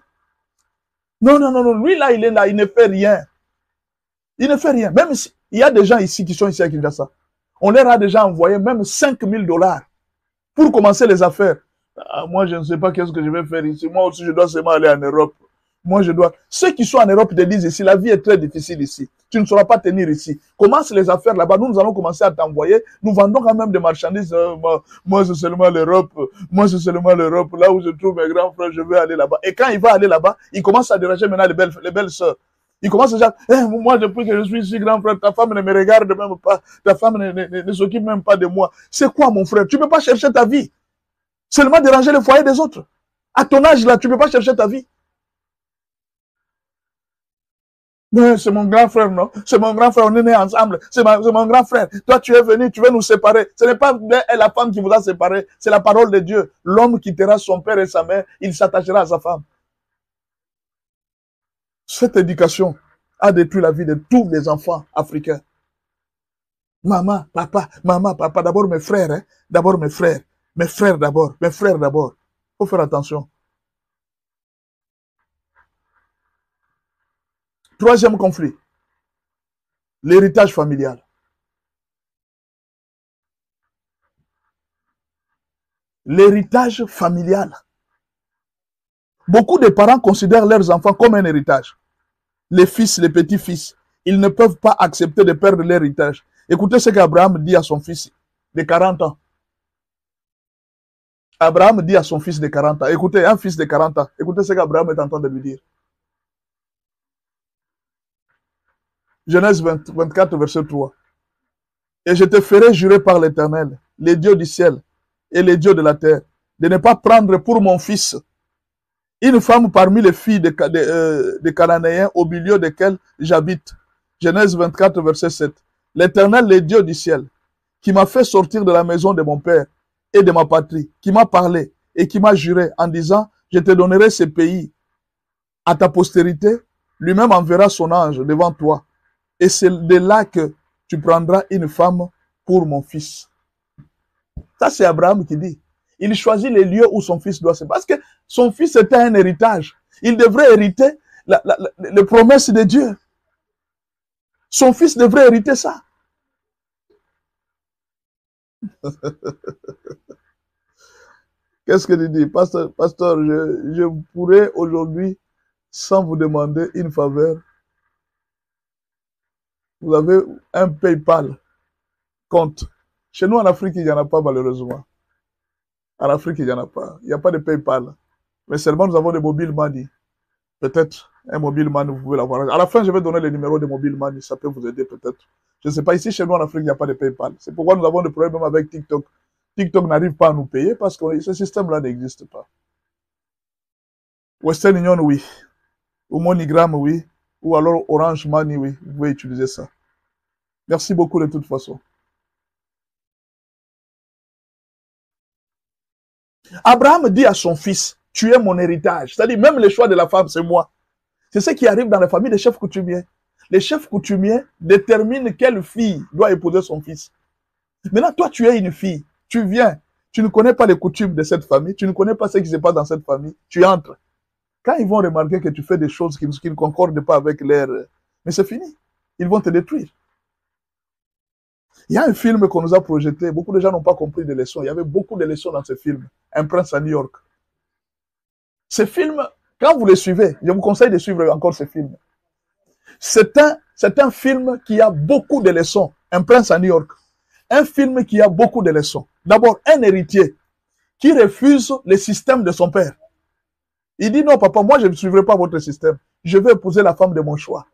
Non, non, non, non. Lui, là, il est là, il ne fait rien. Il ne fait rien. Même si, il y a des gens ici qui sont ici à Kinshasa. On leur a déjà envoyé même 5 000 $ pour commencer les affaires. Ah, moi, je ne sais pas qu'est-ce que je vais faire ici. Moi aussi, je dois seulement aller en Europe. Moi, je dois... Ceux qui sont en Europe te disent ici, la vie est très difficile ici. Tu ne sauras pas tenir ici. Commence les affaires là-bas. Nous allons commencer à t'envoyer. Nous vendons quand même des marchandises. Moi, c'est seulement l'Europe. Moi, c'est seulement l'Europe. Là où je trouve mes grands frères, je vais aller là-bas. Et quand il va aller là-bas, il commence à déranger maintenant les belles sœurs. Il commence déjà, moi, depuis que je suis ici, grand frère, ta femme ne me regarde même pas. Ta femme ne s'occupe même pas de moi. C'est quoi, mon frère? Tu ne peux pas chercher ta vie. Seulement déranger le foyer des autres. À ton âge, là, tu ne peux pas chercher ta vie. Mais c'est mon grand frère, non? C'est mon grand frère, on est nés ensemble. C'est mon grand frère. Toi, tu es venu, tu veux nous séparer. Ce n'est pas la femme qui vous a séparé, c'est la parole de Dieu. L'homme quittera son père et sa mère, il s'attachera à sa femme. Cette éducation a détruit la vie de tous les enfants africains. Maman, papa, d'abord mes frères, hein? D'abord mes frères. Mes frères d'abord, mes frères d'abord. Il faut faire attention. Troisième conflit, l'héritage familial. L'héritage familial. Beaucoup de parents considèrent leurs enfants comme un héritage. Les fils, les petits-fils, ils ne peuvent pas accepter de perdre l'héritage. Écoutez ce qu'Abraham dit à son fils de 40 ans. Abraham dit à son fils de 40 ans. Écoutez, un fils de 40 ans. Écoutez ce qu'Abraham est en train de lui dire. Genèse 24, verset 3. Et je te ferai jurer par l'Éternel, les dieux du ciel et les dieux de la terre, de ne pas prendre pour mon fils une femme parmi les filles des Cananéens au milieu desquels j'habite. Genèse 24, verset 7. L'Éternel, les dieux du ciel, qui m'a fait sortir de la maison de mon père et de ma patrie, qui m'a parlé et qui m'a juré en disant, je te donnerai ce pays à ta postérité, lui-même enverra son ange devant toi. Et c'est de là que tu prendras une femme pour mon fils. Ça, c'est Abraham qui dit. Il choisit les lieux où son fils doit se... Parce que son fils était un héritage. Il devrait hériter les promesses de Dieu. Son fils devrait hériter ça. Qu'est-ce que tu dis? Pasteur, je pourrais aujourd'hui, sans vous demander une faveur, Vous avez un PayPal compte. Chez nous, en Afrique, il n'y en a pas, malheureusement. En Afrique, il n'y en a pas. Il n'y a pas de PayPal. Mais seulement, nous avons des mobile money. Peut-être un mobile money, vous pouvez l'avoir. À la fin, je vais donner les numéros des mobile money. Ça peut vous aider, peut-être. Je ne sais pas. Ici, chez nous, en Afrique, il n'y a pas de PayPal. C'est pourquoi nous avons des problèmes avec TikTok. TikTok n'arrive pas à nous payer parce que ce système-là n'existe pas. Western Union, oui. Ou MoneyGram, oui. Ou alors Orange Money, oui. Vous pouvez utiliser ça. Merci beaucoup de toute façon. Abraham dit à son fils, tu es mon héritage. C'est-à-dire, même le choix de la femme, c'est moi. C'est ce qui arrive dans la famille des chefs coutumiers. Les chefs coutumiers déterminent quelle fille doit épouser son fils. Maintenant, toi, tu es une fille. Tu viens. Tu ne connais pas les coutumes de cette famille. Tu ne connais pas ce qui se passe dans cette famille. Tu entres. Quand ils vont remarquer que tu fais des choses qui ne concordent pas avec leur... Mais c'est fini. Ils vont te détruire. Il y a un film qu'on nous a projeté. Beaucoup de gens n'ont pas compris des leçons. Il y avait beaucoup de leçons dans ce film. Un prince à New York. Ce film, quand vous le suivez, je vous conseille de suivre encore ce film. C'est un film qui a beaucoup de leçons. Un prince à New York. Un film qui a beaucoup de leçons. D'abord, un héritier qui refuse le système de son père. Il dit non, papa, moi je ne suivrai pas votre système. Je vais épouser la femme de mon choix.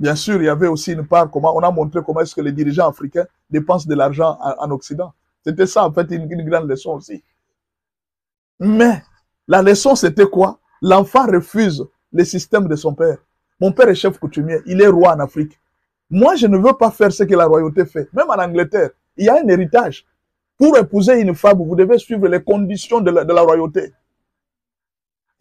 Bien sûr, il y avait aussi une part, on a montré comment est-ce que les dirigeants africains dépensent de l'argent en Occident. C'était ça, en fait, une grande leçon aussi. Mais la leçon, c'était quoi? L'enfant refuse le système de son père. Mon père est chef coutumier, il est roi en Afrique. Moi, je ne veux pas faire ce que la royauté fait. Même en Angleterre, il y a un héritage. Pour épouser une femme, vous devez suivre les conditions de la royauté.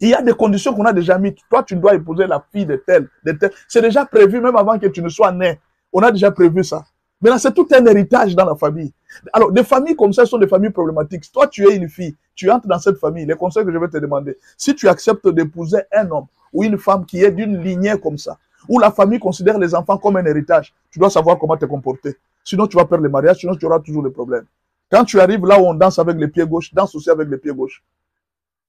Il y a des conditions qu'on a déjà mises. Toi, tu dois épouser la fille de tel, de tel. C'est déjà prévu, même avant que tu ne sois né. On a déjà prévu ça. Maintenant, c'est tout un héritage dans la famille. Alors, des familles comme ça sont des familles problématiques. Toi, tu es une fille, tu entres dans cette famille. Les conseils que je vais te demander, si tu acceptes d'épouser un homme ou une femme qui est d'une lignée comme ça, où la famille considère les enfants comme un héritage, tu dois savoir comment te comporter. Sinon, tu vas perdre le mariage, sinon tu auras toujours des problèmes. Quand tu arrives là où on danse avec les pieds gauches, danse aussi avec les pieds gauches.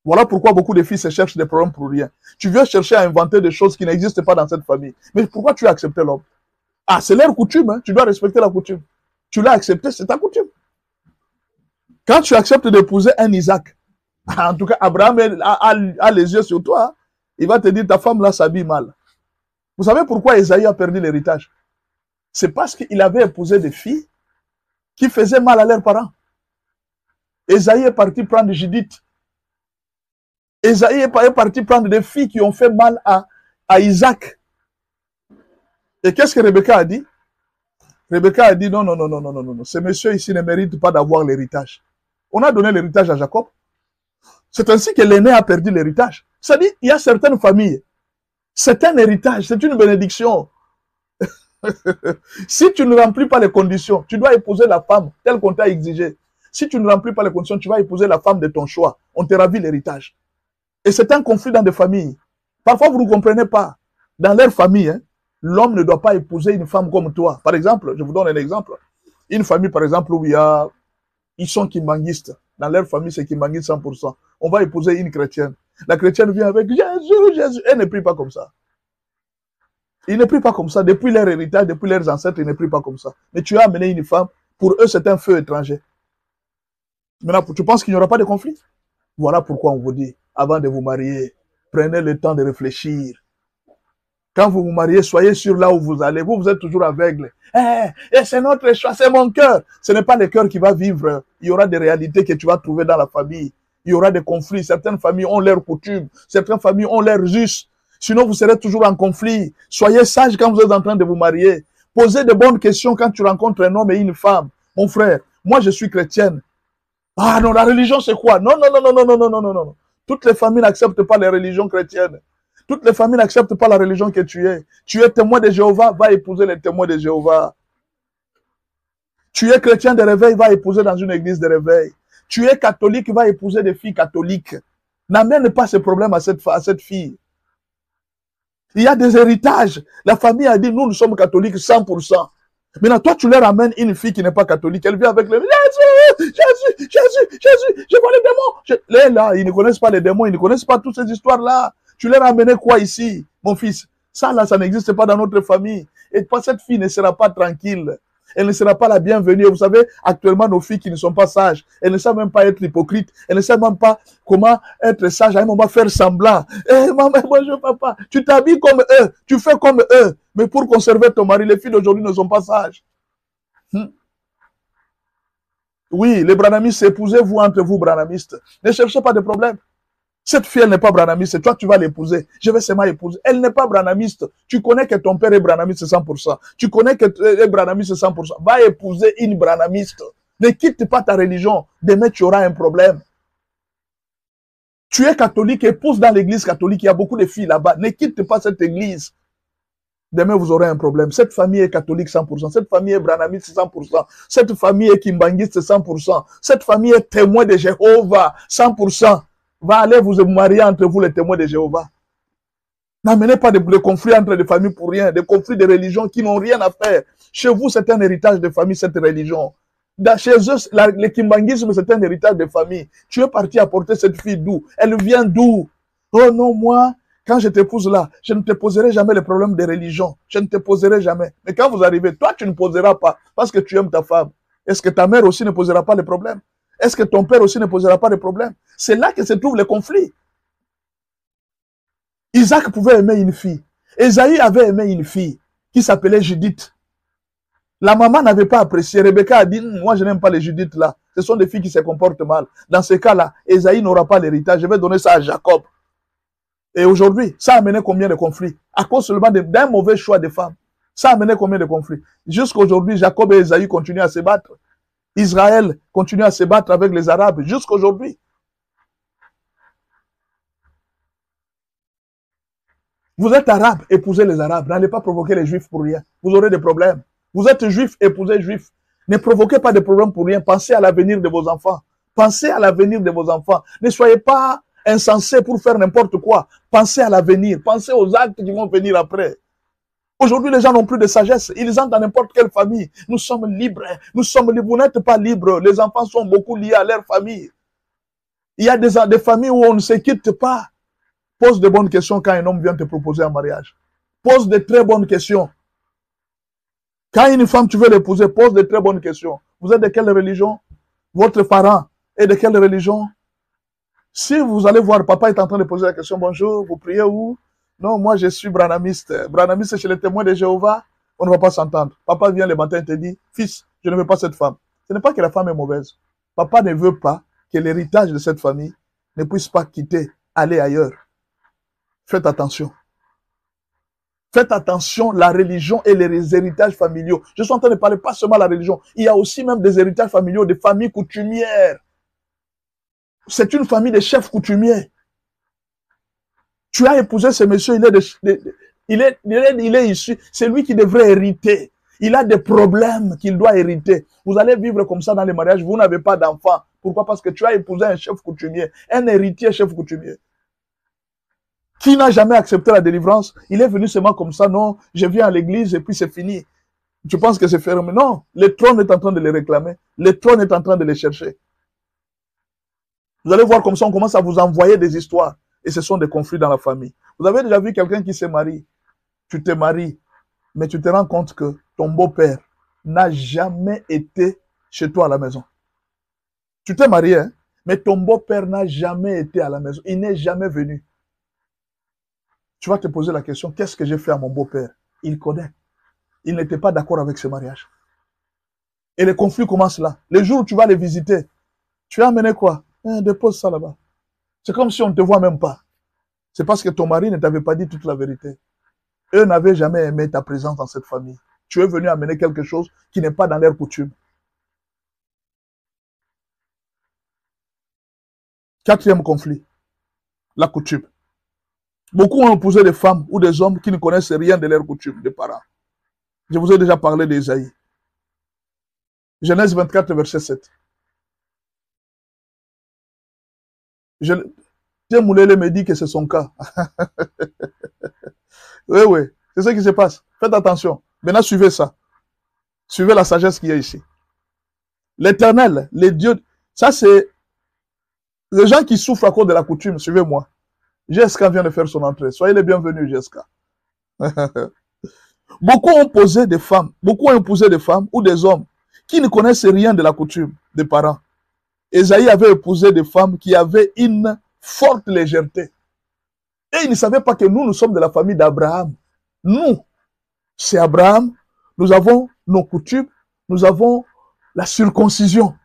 Voilà pourquoi beaucoup de filles se cherchent des problèmes pour rien. Tu viens chercher à inventer des choses qui n'existent pas dans cette famille. Mais pourquoi tu as accepté l'homme? Ah, c'est leur coutume, hein? Tu dois respecter la coutume. Tu l'as accepté, c'est ta coutume. Quand tu acceptes d'épouser un Isaac, en tout cas, Abraham a les yeux sur toi, hein? Il va te dire, ta femme là s'habille mal. Vous savez pourquoi Esaïe a perdu l'héritage? C'est parce qu'il avait épousé des filles qui faisaient mal à leurs parents. Esaïe est parti prendre Judith. Esaïe est parti prendre des filles qui ont fait mal à Isaac. Et qu'est-ce que Rebecca a dit? Rebecca a dit non, non, non, non, non, non, non. Ce monsieur ici ne mérite pas d'avoir l'héritage. On a donné l'héritage à Jacob. C'est ainsi que l'aîné a perdu l'héritage. C'est-à-dire, il y a certaines familles. C'est un héritage, c'est une bénédiction. Si tu ne remplis pas les conditions, tu dois épouser la femme telle qu'on t'a exigé. Si tu ne remplis pas les conditions, tu vas épouser la femme de ton choix. On te ravit l'héritage. Et c'est un conflit dans des familles. Parfois, vous ne comprenez pas. Dans leur famille, hein, l'homme ne doit pas épouser une femme comme toi. Par exemple, je vous donne un exemple. Une famille, par exemple, où ils sont kimbanguistes. Dans leur famille, c'est kimbanguiste 100%. On va épouser une chrétienne. La chrétienne vient avec Jésus, Jésus. Elle ne prie pas comme ça. Ils ne prient pas comme ça. Depuis leur héritage, depuis leurs ancêtres, ils ne prient pas comme ça. Mais tu as amené une femme, pour eux, c'est un feu étranger. Maintenant, tu penses qu'il n'y aura pas de conflit? Voilà pourquoi on vous dit, avant de vous marier, prenez le temps de réfléchir. Quand vous vous mariez, soyez sûr là où vous allez. Vous êtes toujours aveugle. C'est notre choix, c'est mon cœur. Ce n'est pas le cœur qui va vivre. Il y aura des réalités que tu vas trouver dans la famille. Il y aura des conflits. Certaines familles ont leurs coutumes. Certaines familles ont leurs us. Sinon, vous serez toujours en conflit. Soyez sage quand vous êtes en train de vous marier. Posez de bonnes questions quand tu rencontres un homme et une femme. Mon frère, moi je suis chrétienne. Ah non, la religion c'est quoi? Non, non, non, non, non, non, non, non, non, non. Toutes les familles n'acceptent pas les religions chrétiennes. Toutes les familles n'acceptent pas la religion que tu es. Tu es témoin de Jéhovah, va épouser les témoins de Jéhovah. Tu es chrétien de réveil, va épouser dans une église de réveil. Tu es catholique, va épouser des filles catholiques. N'amène pas ce problème à cette fille. Il y a des héritages. La famille a dit, nous sommes catholiques 100%. Maintenant, toi, tu leur amènes une fille qui n'est pas catholique. Elle vient avec le Jésus, Jésus, Jésus, Jésus, je vois les démons. Là, ils ne connaissent pas les démons, ils ne connaissent pas toutes ces histoires-là. Tu leur as amené quoi ici, mon fils? Ça, là, ça n'existe pas dans notre famille. Et cette fille ne sera pas tranquille. Elle ne sera pas la bienvenue. Vous savez, actuellement, nos filles qui ne sont pas sages, elles ne savent même pas être hypocrites. Elles ne savent même pas comment être sages. À un moment, faire semblant. Eh, maman, bonjour, papa. Tu t'habilles comme eux. Tu fais comme eux. Mais pour conserver ton mari, les filles d'aujourd'hui ne sont pas sages. Oui, les branamistes, épousez-vous entre vous, branamistes. Ne cherchez pas de problème. Cette fille, elle n'est pas branamiste. Toi, tu vas l'épouser. Je vais seulement épouser. Elle n'est pas branamiste. Tu connais que ton père est branamiste 100%. Tu connais que tu es branamiste 100%. Va épouser une branamiste. Ne quitte pas ta religion. Demain, tu auras un problème. Tu es catholique, épouse dans l'église catholique. Il y a beaucoup de filles là-bas. Ne quitte pas cette église. Demain, vous aurez un problème. Cette famille est catholique 100%. Cette famille est branamiste 100%. Cette famille est kimbangiste 100%. Cette famille est témoin de Jéhovah 100%. Va aller vous marier entre vous, les témoins de Jéhovah. N'amenez pas de conflits entre des familles pour rien, des conflits de religions qui n'ont rien à faire. Chez vous, c'est un héritage de famille, cette religion. Chez eux, le kimbangisme, c'est un héritage de famille. Tu es parti apporter cette fille d'où? Elle vient d'où? Oh non, moi, quand je t'épouse là, je ne te poserai jamais les problèmes de religion. Je ne te poserai jamais. Mais quand vous arrivez, toi, tu ne poseras pas parce que tu aimes ta femme. Est-ce que ta mère aussi ne posera pas les problèmes? Est-ce que ton père aussi ne posera pas de problème? C'est là que se trouve le conflit. Isaac pouvait aimer une fille. Esaïe avait aimé une fille qui s'appelait Judith. La maman n'avait pas apprécié. Rebecca a dit, moi je n'aime pas les Judith là. Ce sont des filles qui se comportent mal. Dans ce cas-là, Esaïe n'aura pas l'héritage. Je vais donner ça à Jacob. Et aujourd'hui, ça a amené combien de conflits? À cause seulement d'un mauvais choix de femmes. Ça a amené combien de conflits? Jusqu'aujourd'hui, Jacob et Esaïe continuent à se battre. Israël continue à se battre avec les Arabes jusqu'aujourd'hui. Vous êtes arabe, épousez les Arabes. N'allez pas provoquer les Juifs pour rien. Vous aurez des problèmes. Vous êtes juif, épousez juif. Ne provoquez pas de problèmes pour rien. Pensez à l'avenir de vos enfants. Pensez à l'avenir de vos enfants. Ne soyez pas insensés pour faire n'importe quoi. Pensez à l'avenir. Pensez aux actes qui vont venir après. Aujourd'hui, les gens n'ont plus de sagesse. Ils entrent dans n'importe quelle famille. Nous sommes libres. Nous sommes libres. Vous n'êtes pas libres. Les enfants sont beaucoup liés à leur famille. Il y a des familles où on ne se quitte pas. Pose de bonnes questions quand un homme vient te proposer un mariage. Pose de très bonnes questions. Quand une femme, tu veux l'épouser, pose de très bonnes questions. Vous êtes de quelle religion? Votre parent est de quelle religion? Si vous allez voir, papa est en train de poser la question, bonjour, vous priez où? Non, moi je suis branamiste. Branamiste chez les témoins de Jéhovah, on ne va pas s'entendre. Papa vient le matin et te dit, fils, je ne veux pas cette femme. Ce n'est pas que la femme est mauvaise. Papa ne veut pas que l'héritage de cette famille ne puisse pas quitter, aller ailleurs. Faites attention. Faites attention, la religion et les héritages familiaux. Je suis en train de parler pas seulement de la religion. Il y a aussi même des héritages familiaux, des familles coutumières. C'est une famille de chefs coutumiers. Tu as épousé ce monsieur, il est issu, c'est lui qui devrait hériter. Il a des problèmes qu'il doit hériter. Vous allez vivre comme ça dans les mariages, vous n'avez pas d'enfant. Pourquoi? Parce que tu as épousé un chef coutumier, un héritier chef coutumier. Qui n'a jamais accepté la délivrance? Il est venu seulement comme ça, non, je viens à l'église et puis c'est fini. Tu penses que c'est fermé? Non, le trône est en train de les réclamer. Le trône est en train de les chercher. Vous allez voir comme ça, on commence à vous envoyer des histoires. Et ce sont des conflits dans la famille. Vous avez déjà vu quelqu'un qui se marie. Tu te maries, mais tu te rends compte que ton beau-père n'a jamais été chez toi à la maison. Tu t'es marié, hein? Mais ton beau-père n'a jamais été à la maison. Il n'est jamais venu. Tu vas te poser la question, qu'est-ce que j'ai fait à mon beau-père? Il connaît. Il n'était pas d'accord avec ce mariage. Et les conflits commencent là. Les jours où tu vas les visiter, tu as amené quoi? Dépose ça là-bas. C'est comme si on ne te voit même pas. C'est parce que ton mari ne t'avait pas dit toute la vérité. Eux n'avaient jamais aimé ta présence dans cette famille. Tu es venu amener quelque chose qui n'est pas dans leur coutume. Quatrième conflit, la coutume. Beaucoup ont épousé des femmes ou des hommes qui ne connaissent rien de leur coutume, des parents. Je vous ai déjà parlé d'Ésaïe. Genèse 24, verset 7. Moulele me dit que c'est son cas. Oui, c'est ce qui se passe. Faites attention. Maintenant, suivez ça. Suivez la sagesse qui est ici. L'Éternel, les dieux, ça c'est les gens qui souffrent à cause de la coutume. Suivez-moi. Jessica vient de faire son entrée. Soyez les bienvenus, Jessica. Beaucoup ont posé des femmes, beaucoup ont épousé des femmes ou des hommes qui ne connaissent rien de la coutume des parents. Ésaïe avait épousé des femmes qui avaient une forte légèreté. Et il ne savait pas que nous sommes de la famille d'Abraham. Nous, c'est Abraham, nous avons nos coutumes, nous avons la circoncision.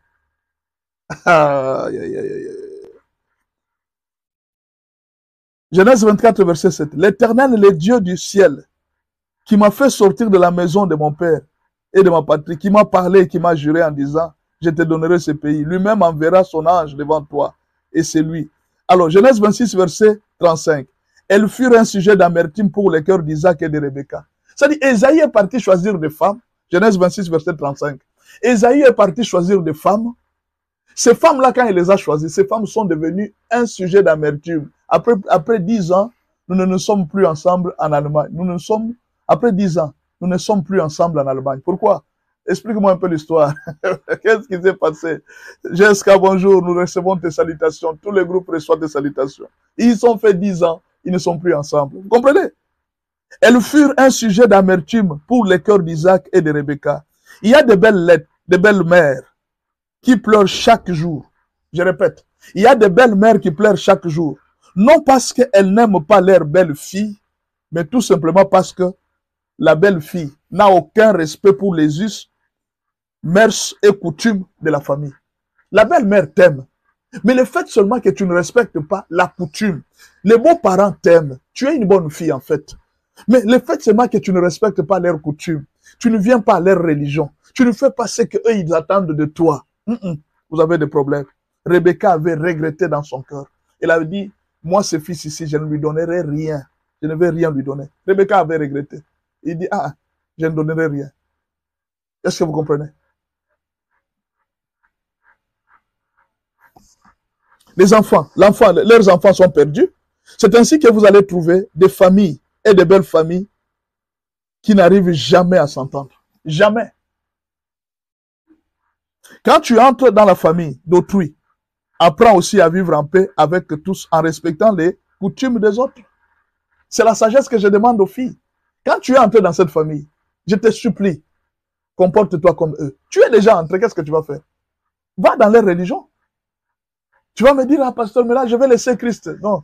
Genèse 24, verset 7. L'Éternel, le Dieu du ciel, qui m'a fait sortir de la maison de mon père et de ma patrie, qui m'a parlé et qui m'a juré en disant, je te donnerai ce pays. Lui-même enverra son ange devant toi, et c'est lui. Alors, Genèse 26, verset 35. Elles furent un sujet d'amertume pour les cœurs d'Isaac et de Rebecca. C'est-à-dire, Ésaïe est parti choisir des femmes. Genèse 26, verset 35. Ésaïe est parti choisir des femmes. Ces femmes-là, quand il les a choisies, ces femmes sont devenues un sujet d'amertume. Après 10 ans, nous ne sommes plus ensemble en Allemagne. Après 10 ans, nous ne sommes plus ensemble en Allemagne. Pourquoi? Explique-moi un peu l'histoire. Qu'est-ce qui s'est passé? Jessica, bonjour, nous recevons tes salutations. Tous les groupes reçoivent tes salutations. Ils ont fait 10 ans, ils ne sont plus ensemble. Vous comprenez? Elles furent un sujet d'amertume pour les cœurs d'Isaac et de Rebecca. Il y a de belles mères qui pleurent chaque jour. Je répète, il y a de belles mères qui pleurent chaque jour. Non parce qu'elles n'aiment pas leur belle-fille, mais tout simplement parce que la belle-fille n'a aucun respect pour les us, mœurs et coutumes de la famille. La belle-mère t'aime, mais le fait seulement que tu ne respectes pas la coutume, les beaux-parents t'aiment, tu es une bonne fille en fait, mais le fait seulement que tu ne respectes pas leurs coutumes, tu ne viens pas à leur religion, tu ne fais pas ce qu'eux ils attendent de toi, vous avez des problèmes. Rebecca avait regretté dans son cœur. Elle avait dit, moi ce fils ici, je ne lui donnerai rien, je ne vais rien lui donner. Rebecca avait regretté. Il dit, je ne donnerai rien. Est-ce que vous comprenez? Les enfants, leurs enfants sont perdus. C'est ainsi que vous allez trouver des familles et des belles familles qui n'arrivent jamais à s'entendre. Jamais. Quand tu entres dans la famille d'autrui, apprends aussi à vivre en paix avec tous en respectant les coutumes des autres. C'est la sagesse que je demande aux filles. Quand tu es entré dans cette famille, je te supplie, comporte-toi comme eux. Tu es déjà entré, qu'est-ce que tu vas faire? Va dans leur religion. Tu vas me dire, pasteur, mais là, je vais laisser Christ. Non,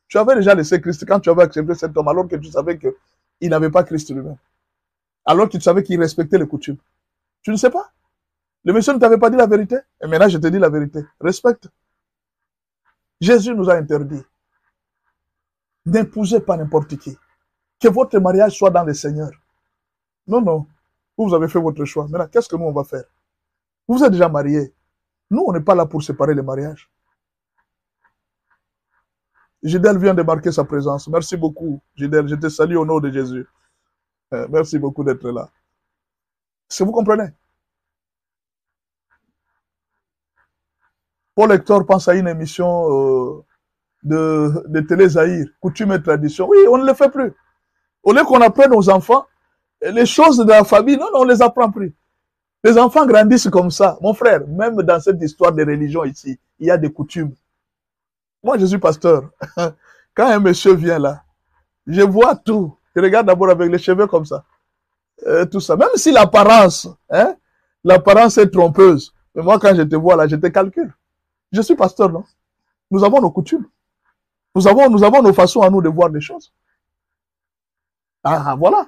tu avais déjà laissé Christ quand tu avais accepté cet homme, alors que tu savais qu'il n'avait pas Christ lui-même. Alors que tu savais qu'il respectait les coutumes. Tu ne sais pas? Le monsieur ne t'avait pas dit la vérité? Et maintenant, je te dis la vérité. Respecte. Jésus nous a interdit. N'épousez pas n'importe qui. Que votre mariage soit dans le Seigneur. Non, non. Vous avez fait votre choix. Maintenant, qu'est-ce que nous, on va faire? Vous êtes déjà mariés. Nous, on n'est pas là pour séparer les mariages. Gidel vient de marquer sa présence. Merci beaucoup, Gidel. Je te salue au nom de Jésus. Merci beaucoup d'être là. Est-ce que vous comprenez? Paul Hector pense à une émission de Télé Zahir, coutume et tradition. Oui, on ne le fait plus. Au lieu qu'on apprenne aux enfants les choses de la famille, non, on ne les apprend plus. Les enfants grandissent comme ça. Mon frère, même dans cette histoire de religion ici, il y a des coutumes. Moi, je suis pasteur. Quand un monsieur vient là, je vois tout. Je regarde d'abord avec les cheveux comme ça. Tout ça. Même si l'apparence est trompeuse. Mais moi, quand je te vois là, je te calcule. Je suis pasteur, non? Nous avons nos coutumes. Nous avons nos façons à nous de voir les choses. Voilà.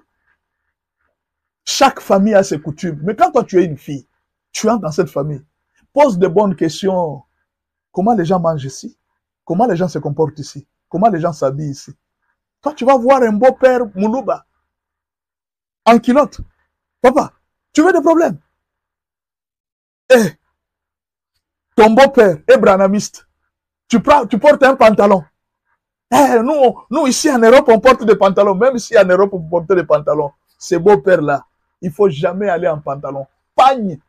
Chaque famille a ses coutumes. Mais quand toi, tu es une fille, tu entres dans cette famille, pose de bonnes questions. Comment les gens mangent ici? Comment les gens se comportent ici? Comment les gens s'habillent ici? Toi, tu vas voir un beau-père Moulouba en culotte. Papa, tu veux des problèmes? Ton beau-père est branamiste. Tu portes un pantalon. Nous, ici en Europe, on porte des pantalons. Même si en Europe, vous portez des pantalons, ces beaux-pères-là, il ne faut jamais aller en pantalon. Pagne,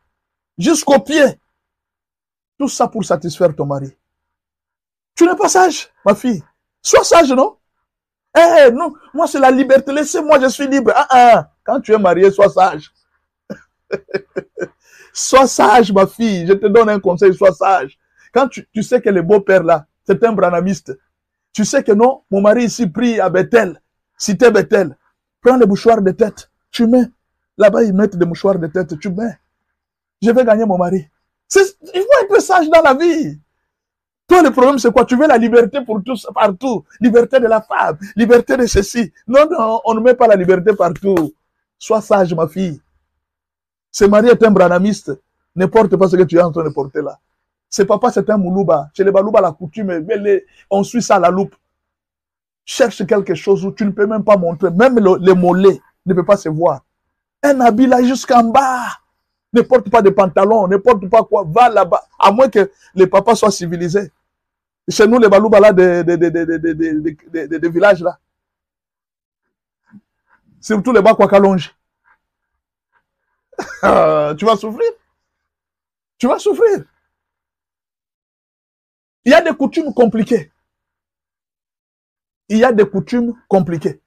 jusqu'aux pieds. Tout ça pour satisfaire ton mari. Tu n'es pas sage, ma fille. Sois sage, non? Non, moi, c'est la liberté. Laissez-moi, je suis libre. Quand tu es marié, sois sage. Sois sage, ma fille. Je te donne un conseil, sois sage. Quand tu sais que le beau-père, là, c'est un branamiste. Tu sais que non, mon mari ici prie à Bethel, cité Bethel. Prends les mouchoirs de tête, tu mets. Là-bas, ils mettent des mouchoirs de tête, tu mets. Je vais gagner mon mari. Il faut être sage dans la vie. Toi, le problème, c'est quoi? Tu veux la liberté pour tous, partout. Liberté de la femme, liberté de ceci. Non, non, on ne met pas la liberté partout. Sois sage, ma fille. Ce mari est un branamiste. Ne porte pas ce que tu es en train de porter là. Ce papa, c'est un moulouba. Chez les balouba, la coutume, on suit ça à la loupe. Cherche quelque chose où tu ne peux même pas montrer. Même les mollets ne peuvent pas se voir. Un habit là jusqu'en bas. Ne porte pas de pantalon, ne porte pas quoi. Va là-bas. À moins que les papas soient civilisés. Chez nous, les balouba là, des villages là. Surtout les bas Kwakalonge. Tu vas souffrir. Tu vas souffrir. Il y a des coutumes compliquées. Il y a des coutumes compliquées.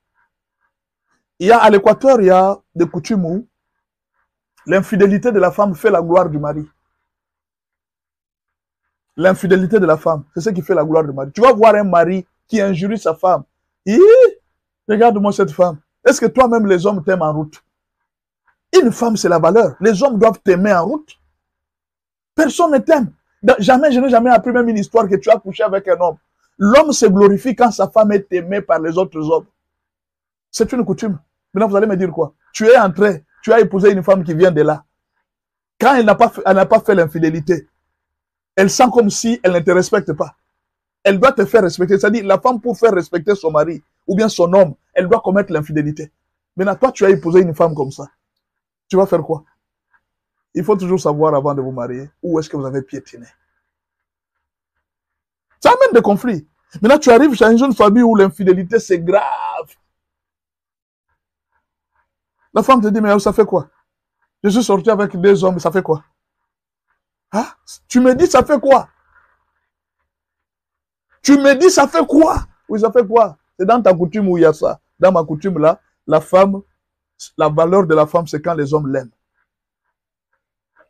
Il y a à l'Équateur, il y a des coutumes où l'infidélité de la femme fait la gloire du mari. L'infidélité de la femme, c'est ce qui fait la gloire du mari. Tu vas voir un mari qui injurie sa femme. Regarde-moi cette femme. Est-ce que toi-même les hommes t'aiment en route? Une femme, c'est la valeur. Les hommes doivent t'aimer en route. Personne ne t'aime. Jamais, je n'ai jamais appris même une histoire que tu as couché avec un homme. L'homme se glorifie quand sa femme est aimée par les autres hommes. C'est une coutume. Maintenant, vous allez me dire quoi? Tu es entré, tu as épousé une femme qui vient de là. Quand elle n'a pas fait l'infidélité, elle sent comme si elle ne te respecte pas. Elle doit te faire respecter. C'est-à-dire, la femme, pour faire respecter son mari, ou bien son homme, elle doit commettre l'infidélité. Maintenant, toi, tu as épousé une femme comme ça. Tu vas faire quoi? Il faut toujours savoir avant de vous marier où est-ce que vous avez piétiné. Ça amène des conflits. Maintenant, tu arrives dans une famille où l'infidélité, c'est grave. La femme te dit, mais ça fait quoi? Je suis sorti avec 2 hommes, ça fait quoi? Hein? Tu me dis, ça fait quoi? Tu me dis, ça fait quoi? Oui, ça fait quoi? C'est dans ta coutume où il y a ça. Dans ma coutume là, la femme, la valeur de la femme, c'est quand les hommes l'aiment.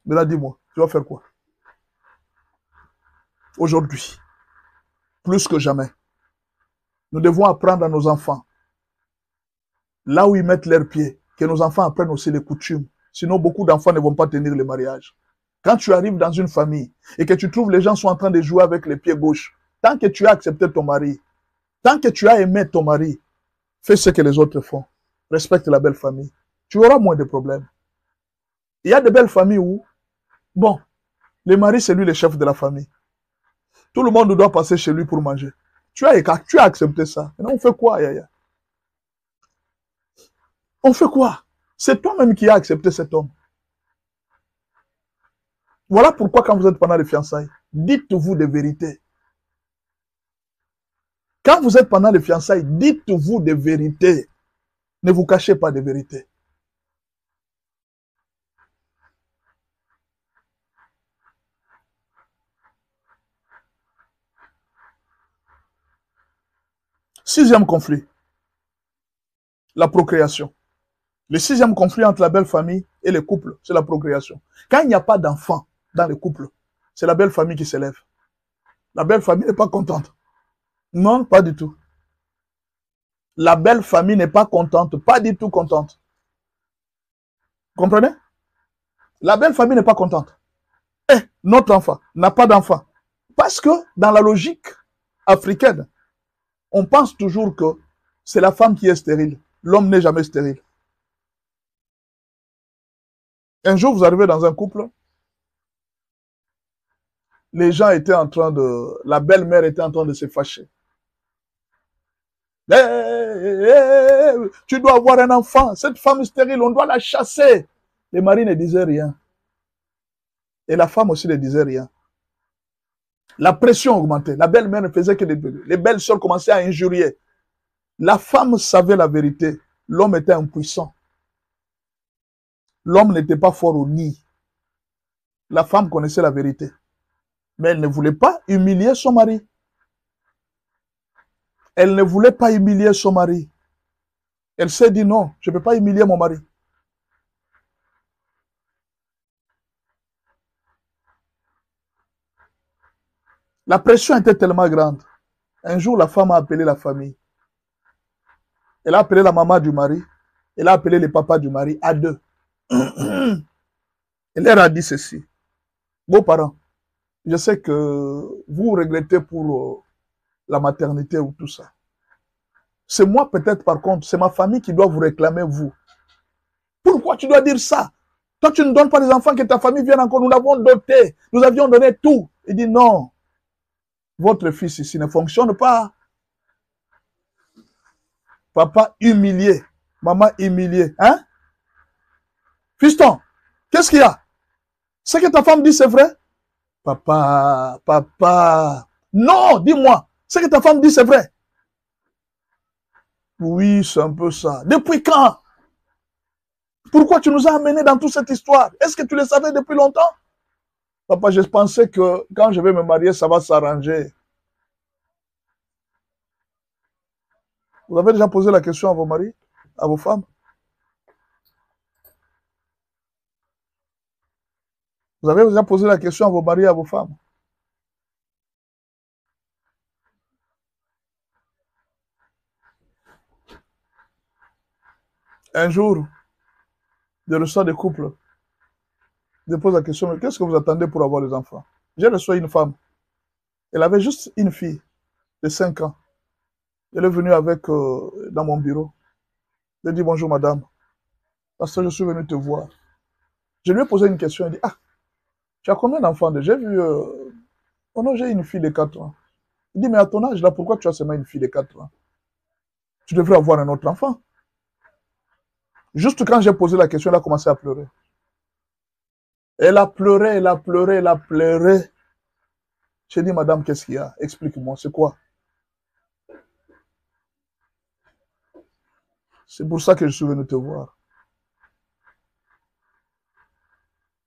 Mais là, dis-moi, tu vas faire quoi? Aujourd'hui, plus que jamais, nous devons apprendre à nos enfants, là où ils mettent leurs pieds, que nos enfants apprennent aussi les coutumes. Sinon, beaucoup d'enfants ne vont pas tenir le mariage. Quand tu arrives dans une famille et que tu trouves les gens sont en train de jouer avec les pieds gauches, tant que tu as accepté ton mari, tant que tu as aimé ton mari, fais ce que les autres font. Respecte la belle famille. Tu auras moins de problèmes. Il y a de belles familles où, bon, le mari, c'est lui le chef de la famille. Tout le monde doit passer chez lui pour manger. Tu as accepté ça. Maintenant, on fait quoi, Yaya? On fait quoi? C'est toi-même qui as accepté cet homme. Voilà pourquoi quand vous êtes pendant les fiançailles, dites-vous des vérités. Quand vous êtes pendant les fiançailles, dites-vous des vérités. Ne vous cachez pas des vérités. Sixième conflit, la procréation. Le sixième conflit entre la belle famille et les couples, c'est la procréation. Quand il n'y a pas d'enfants dans les couples, c'est la belle famille qui s'élève. La belle famille n'est pas contente. Non, pas du tout. La belle famille n'est pas contente, pas du tout contente. Comprenez? La belle famille n'est pas contente. Et notre enfant n'a pas d'enfant. Parce que dans la logique africaine, on pense toujours que c'est la femme qui est stérile. L'homme n'est jamais stérile. Un jour, vous arrivez dans un couple, les gens étaient en train de... La belle-mère était en train de se fâcher. Tu dois avoir un enfant. Cette femme stérile, on doit la chasser. Les maris ne disaient rien. Et la femme aussi ne disait rien. La pression augmentait. La belle-mère ne faisait que des... Les belles sœurs commençaient à injurier. La femme savait la vérité. L'homme était impuissant. L'homme n'était pas fort au nid. La femme connaissait la vérité. Mais elle ne voulait pas humilier son mari. Elle ne voulait pas humilier son mari. Elle s'est dit non, je ne peux pas humilier mon mari. La pression était tellement grande. Un jour, la femme a appelé la famille. Elle a appelé la maman du mari. Elle a appelé les papas du mari à deux. Elle leur a dit ceci. Vos parents, je sais que vous regrettez pour la maternité ou tout ça. C'est moi peut-être par contre, c'est ma famille qui doit vous réclamer vous. Pourquoi tu dois dire ça? Toi, tu ne donnes pas les enfants que ta famille vienne encore. Nous l'avons doté. Nous avions donné tout. Il dit non. Votre fils ici ne fonctionne pas. Papa humilié. Maman humiliée. Hein? Fiston, qu'est-ce qu'il y a? Ce que ta femme dit, c'est vrai? Papa, papa. Non, dis-moi. Ce que ta femme dit, c'est vrai. Oui, c'est un peu ça. Depuis quand? Pourquoi tu nous as amenés dans toute cette histoire? Est-ce que tu le savais depuis longtemps? Papa, je pensais que quand je vais me marier, ça va s'arranger. Vous avez déjà posé la question à vos maris, à vos femmes? Vous avez déjà posé la question à vos maris, à vos femmes? Un jour, je reçois des couples. Je pose la question, mais qu'est-ce que vous attendez pour avoir des enfants? Je reçois une femme. Elle avait juste une fille de 5 ans. Elle est venue avec dans mon bureau. Elle dit bonjour madame, parce que je suis venu te voir. Je lui ai posé une question. Elle dit, ah, tu as combien d'enfants déjà? J'ai vu, oh non, j'ai une fille de 4 ans. Il dit, mais à ton âge là, pourquoi tu as seulement une fille de 4 ans? Tu devrais avoir un autre enfant. Juste quand j'ai posé la question, elle a commencé à pleurer. Elle a pleuré, elle a pleuré, elle a pleuré. J'ai dit, madame, qu'est-ce qu'il y a? Explique-moi, c'est quoi? C'est pour ça que je suis venu te voir.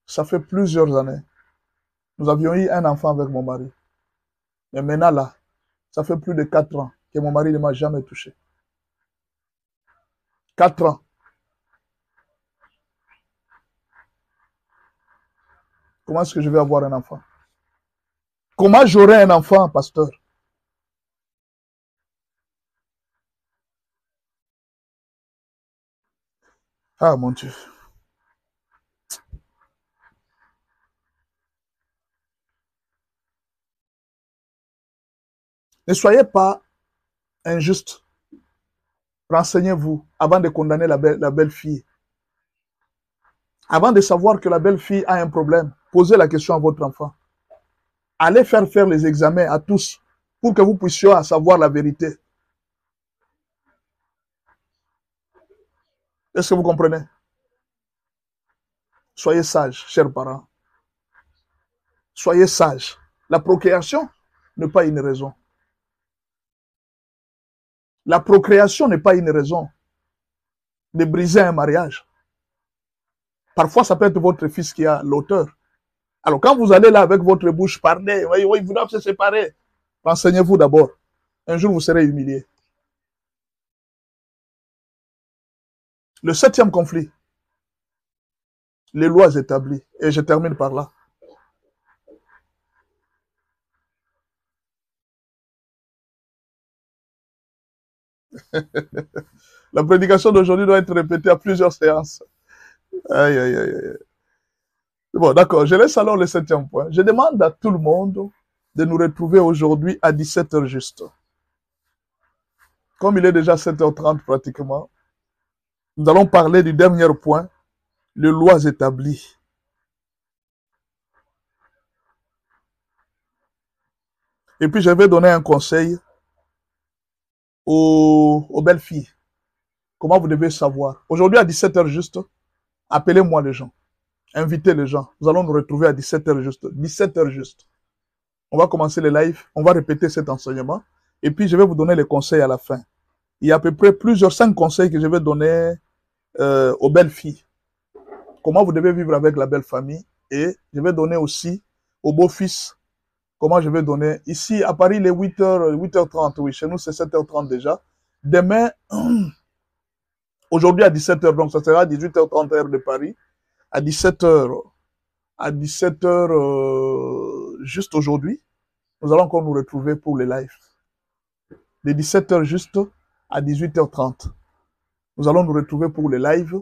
Ça fait plusieurs années. Nous avions eu un enfant avec mon mari. Mais maintenant, là, ça fait plus de 4 ans que mon mari ne m'a jamais touché. 4 ans. Comment est-ce que je vais avoir un enfant? Comment j'aurai un enfant, pasteur? Ah, mon Dieu. Ne soyez pas injuste. Renseignez-vous avant de condamner la belle fille. Avant de savoir que la belle fille a un problème, posez la question à votre enfant. Allez faire les examens à tous pour que vous puissiez savoir la vérité. Est-ce que vous comprenez? Soyez sages, chers parents. Soyez sages. La procréation n'est pas une raison. La procréation n'est pas une raison de briser un mariage. Parfois, ça peut être votre fils qui a l'auteur. Alors, quand vous allez là avec votre bouche parler, oui, vous doivent se séparer. Renseignez-vous d'abord. Un jour, vous serez humilié. Le 7e conflit, les lois établies. Et je termine par là. La prédication d'aujourd'hui doit être répétée à plusieurs séances. Aïe, aïe, aïe, aïe. Bon, d'accord. Je laisse alors le 7e point. Je demande à tout le monde de nous retrouver aujourd'hui à 17h juste. Comme il est déjà 7h30 pratiquement, nous allons parler du dernier point, les lois établies. Et puis, je vais donner un conseil aux belles filles. Comment vous devez savoir. Aujourd'hui, à 17h juste, appelez-moi les gens. Invitez les gens. Nous allons nous retrouver à 17h juste. 17h juste. On va commencer le live. On va répéter cet enseignement. Et puis, je vais vous donner les conseils à la fin. Il y a à peu près 5 conseils que je vais donner aux belles filles. Comment vous devez vivre avec la belle famille. Et je vais donner aussi aux beaux-fils. Comment je vais donner. Ici, à Paris, les 8h, 8h30. Oui, chez nous, c'est 7h30 déjà. Demain, aujourd'hui à 17h, donc ça sera à 18h30 heure de Paris. À 17h, juste aujourd'hui, nous allons encore nous retrouver pour les lives. De 17h juste à 18h30. Nous allons nous retrouver pour les lives.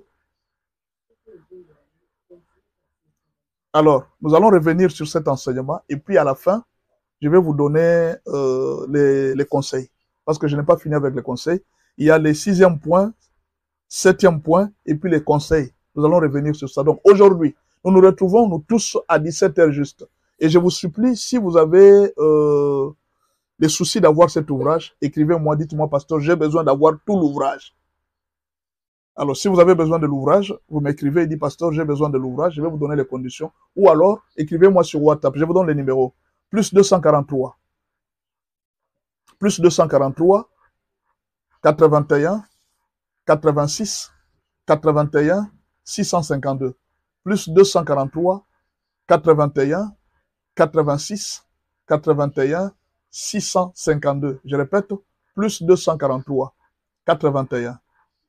Alors, nous allons revenir sur cet enseignement et puis à la fin, je vais vous donner les conseils. Parce que je n'ai pas fini avec les conseils. Il y a les 6e points, 7e point et puis les conseils. Nous allons revenir sur ça. Donc aujourd'hui, nous nous retrouvons nous tous à 17h juste. Et je vous supplie, si vous avez les soucis d'avoir cet ouvrage, écrivez-moi, dites-moi, pasteur, j'ai besoin d'avoir tout l'ouvrage. Alors, si vous avez besoin de l'ouvrage, vous m'écrivez et dites, pasteur, j'ai besoin de l'ouvrage, je vais vous donner les conditions. Ou alors, écrivez-moi sur WhatsApp, je vous donne les numéros. Plus 243, plus 243, 81, 86, 81, 652. Plus 243, 81, 86, 81, 652. Je répète, plus 243, 81,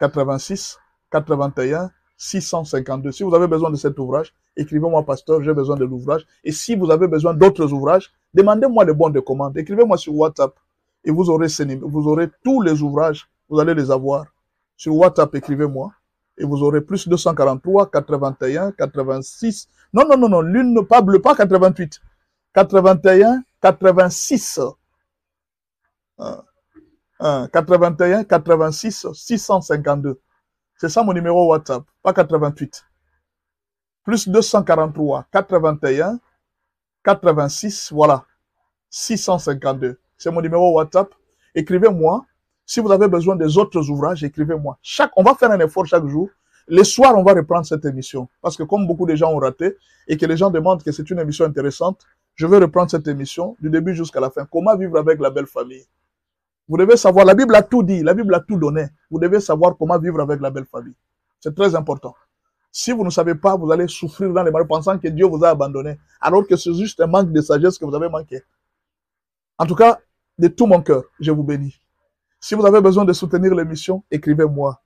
86, 81, 652. Si vous avez besoin de cet ouvrage, écrivez-moi, pasteur, j'ai besoin de l'ouvrage. Et si vous avez besoin d'autres ouvrages, demandez-moi les bons de commande. Écrivez-moi sur WhatsApp et vous aurez tous les ouvrages, vous allez les avoir. Sur WhatsApp, écrivez-moi et vous aurez plus 243, 81, 86. Non, non, non, non, l'une pas bleu, pas 88. 81, 86. 81, 86, 652. C'est ça mon numéro WhatsApp, pas 88. Plus 243, 81, 86, voilà, 652. C'est mon numéro WhatsApp. Écrivez-moi. Si vous avez besoin des autres ouvrages, écrivez-moi. On va faire un effort chaque jour. Les soirs, on va reprendre cette émission. Parce que comme beaucoup de gens ont raté et que les gens demandent que c'est une émission intéressante, je vais reprendre cette émission du début jusqu'à la fin. Comment vivre avec la belle famille? Vous devez savoir, la Bible a tout dit, la Bible a tout donné. Vous devez savoir comment vivre avec la belle famille. C'est très important. Si vous ne savez pas, vous allez souffrir dans les malheurs pensant que Dieu vous a abandonné, alors que c'est juste un manque de sagesse que vous avez manqué. En tout cas, de tout mon cœur, je vous bénis. Si vous avez besoin de soutenir l'émission, écrivez-moi.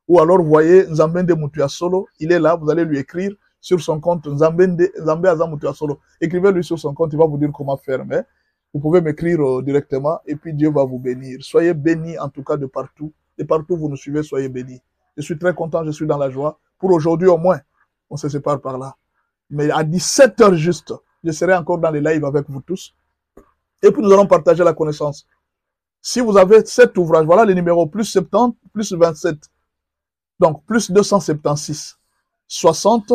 Ou alors, voyez Nzambende Mutua Solo, il est là, vous allez lui écrire sur son compte Nzambende Mutua Solo. Écrivez-lui sur son compte, il va vous dire comment faire. Mais vous pouvez m'écrire directement et puis Dieu va vous bénir. Soyez bénis en tout cas de partout. Et partout où vous nous suivez, soyez bénis. Je suis très content, je suis dans la joie. Pour aujourd'hui au moins, on se sépare par là. Mais à 17h juste, je serai encore dans les lives avec vous tous. Et puis nous allons partager la connaissance. Si vous avez cet ouvrage, voilà les numéros, plus 70, plus 27. Donc, plus 276, 60,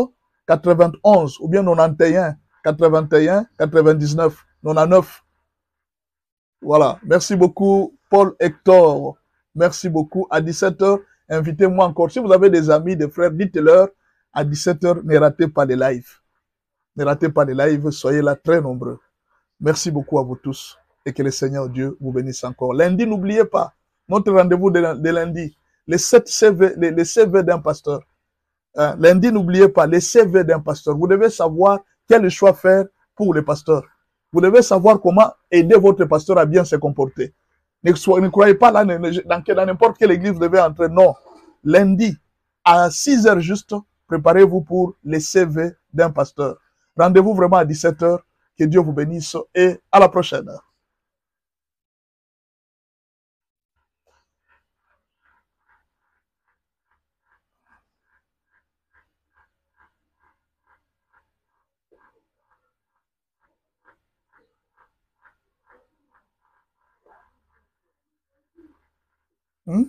91, ou bien 91, 81, 99, 99. Voilà. Merci beaucoup, Paul Hector. Merci beaucoup. À 17h, invitez-moi encore. Si vous avez des amis, des frères, dites-leur à 17h, ne ratez pas les lives. Ne ratez pas les lives, soyez là très nombreux. Merci beaucoup à vous tous et que le Seigneur Dieu vous bénisse encore. Lundi, n'oubliez pas, notre rendez-vous de lundi, les 7 CV, les CV d'un pasteur. Lundi, n'oubliez pas, les CV d'un pasteur. Vous devez savoir quel choix faire pour les pasteurs. Vous devez savoir comment aider votre pasteur à bien se comporter. Ne croyez pas là, dans n'importe quelle église vous devez entrer. Non. Lundi, à 6h juste, préparez-vous pour les CV d'un pasteur. Rendez-vous vraiment à 17h. Que Dieu vous bénisse et à la prochaine. Hmm?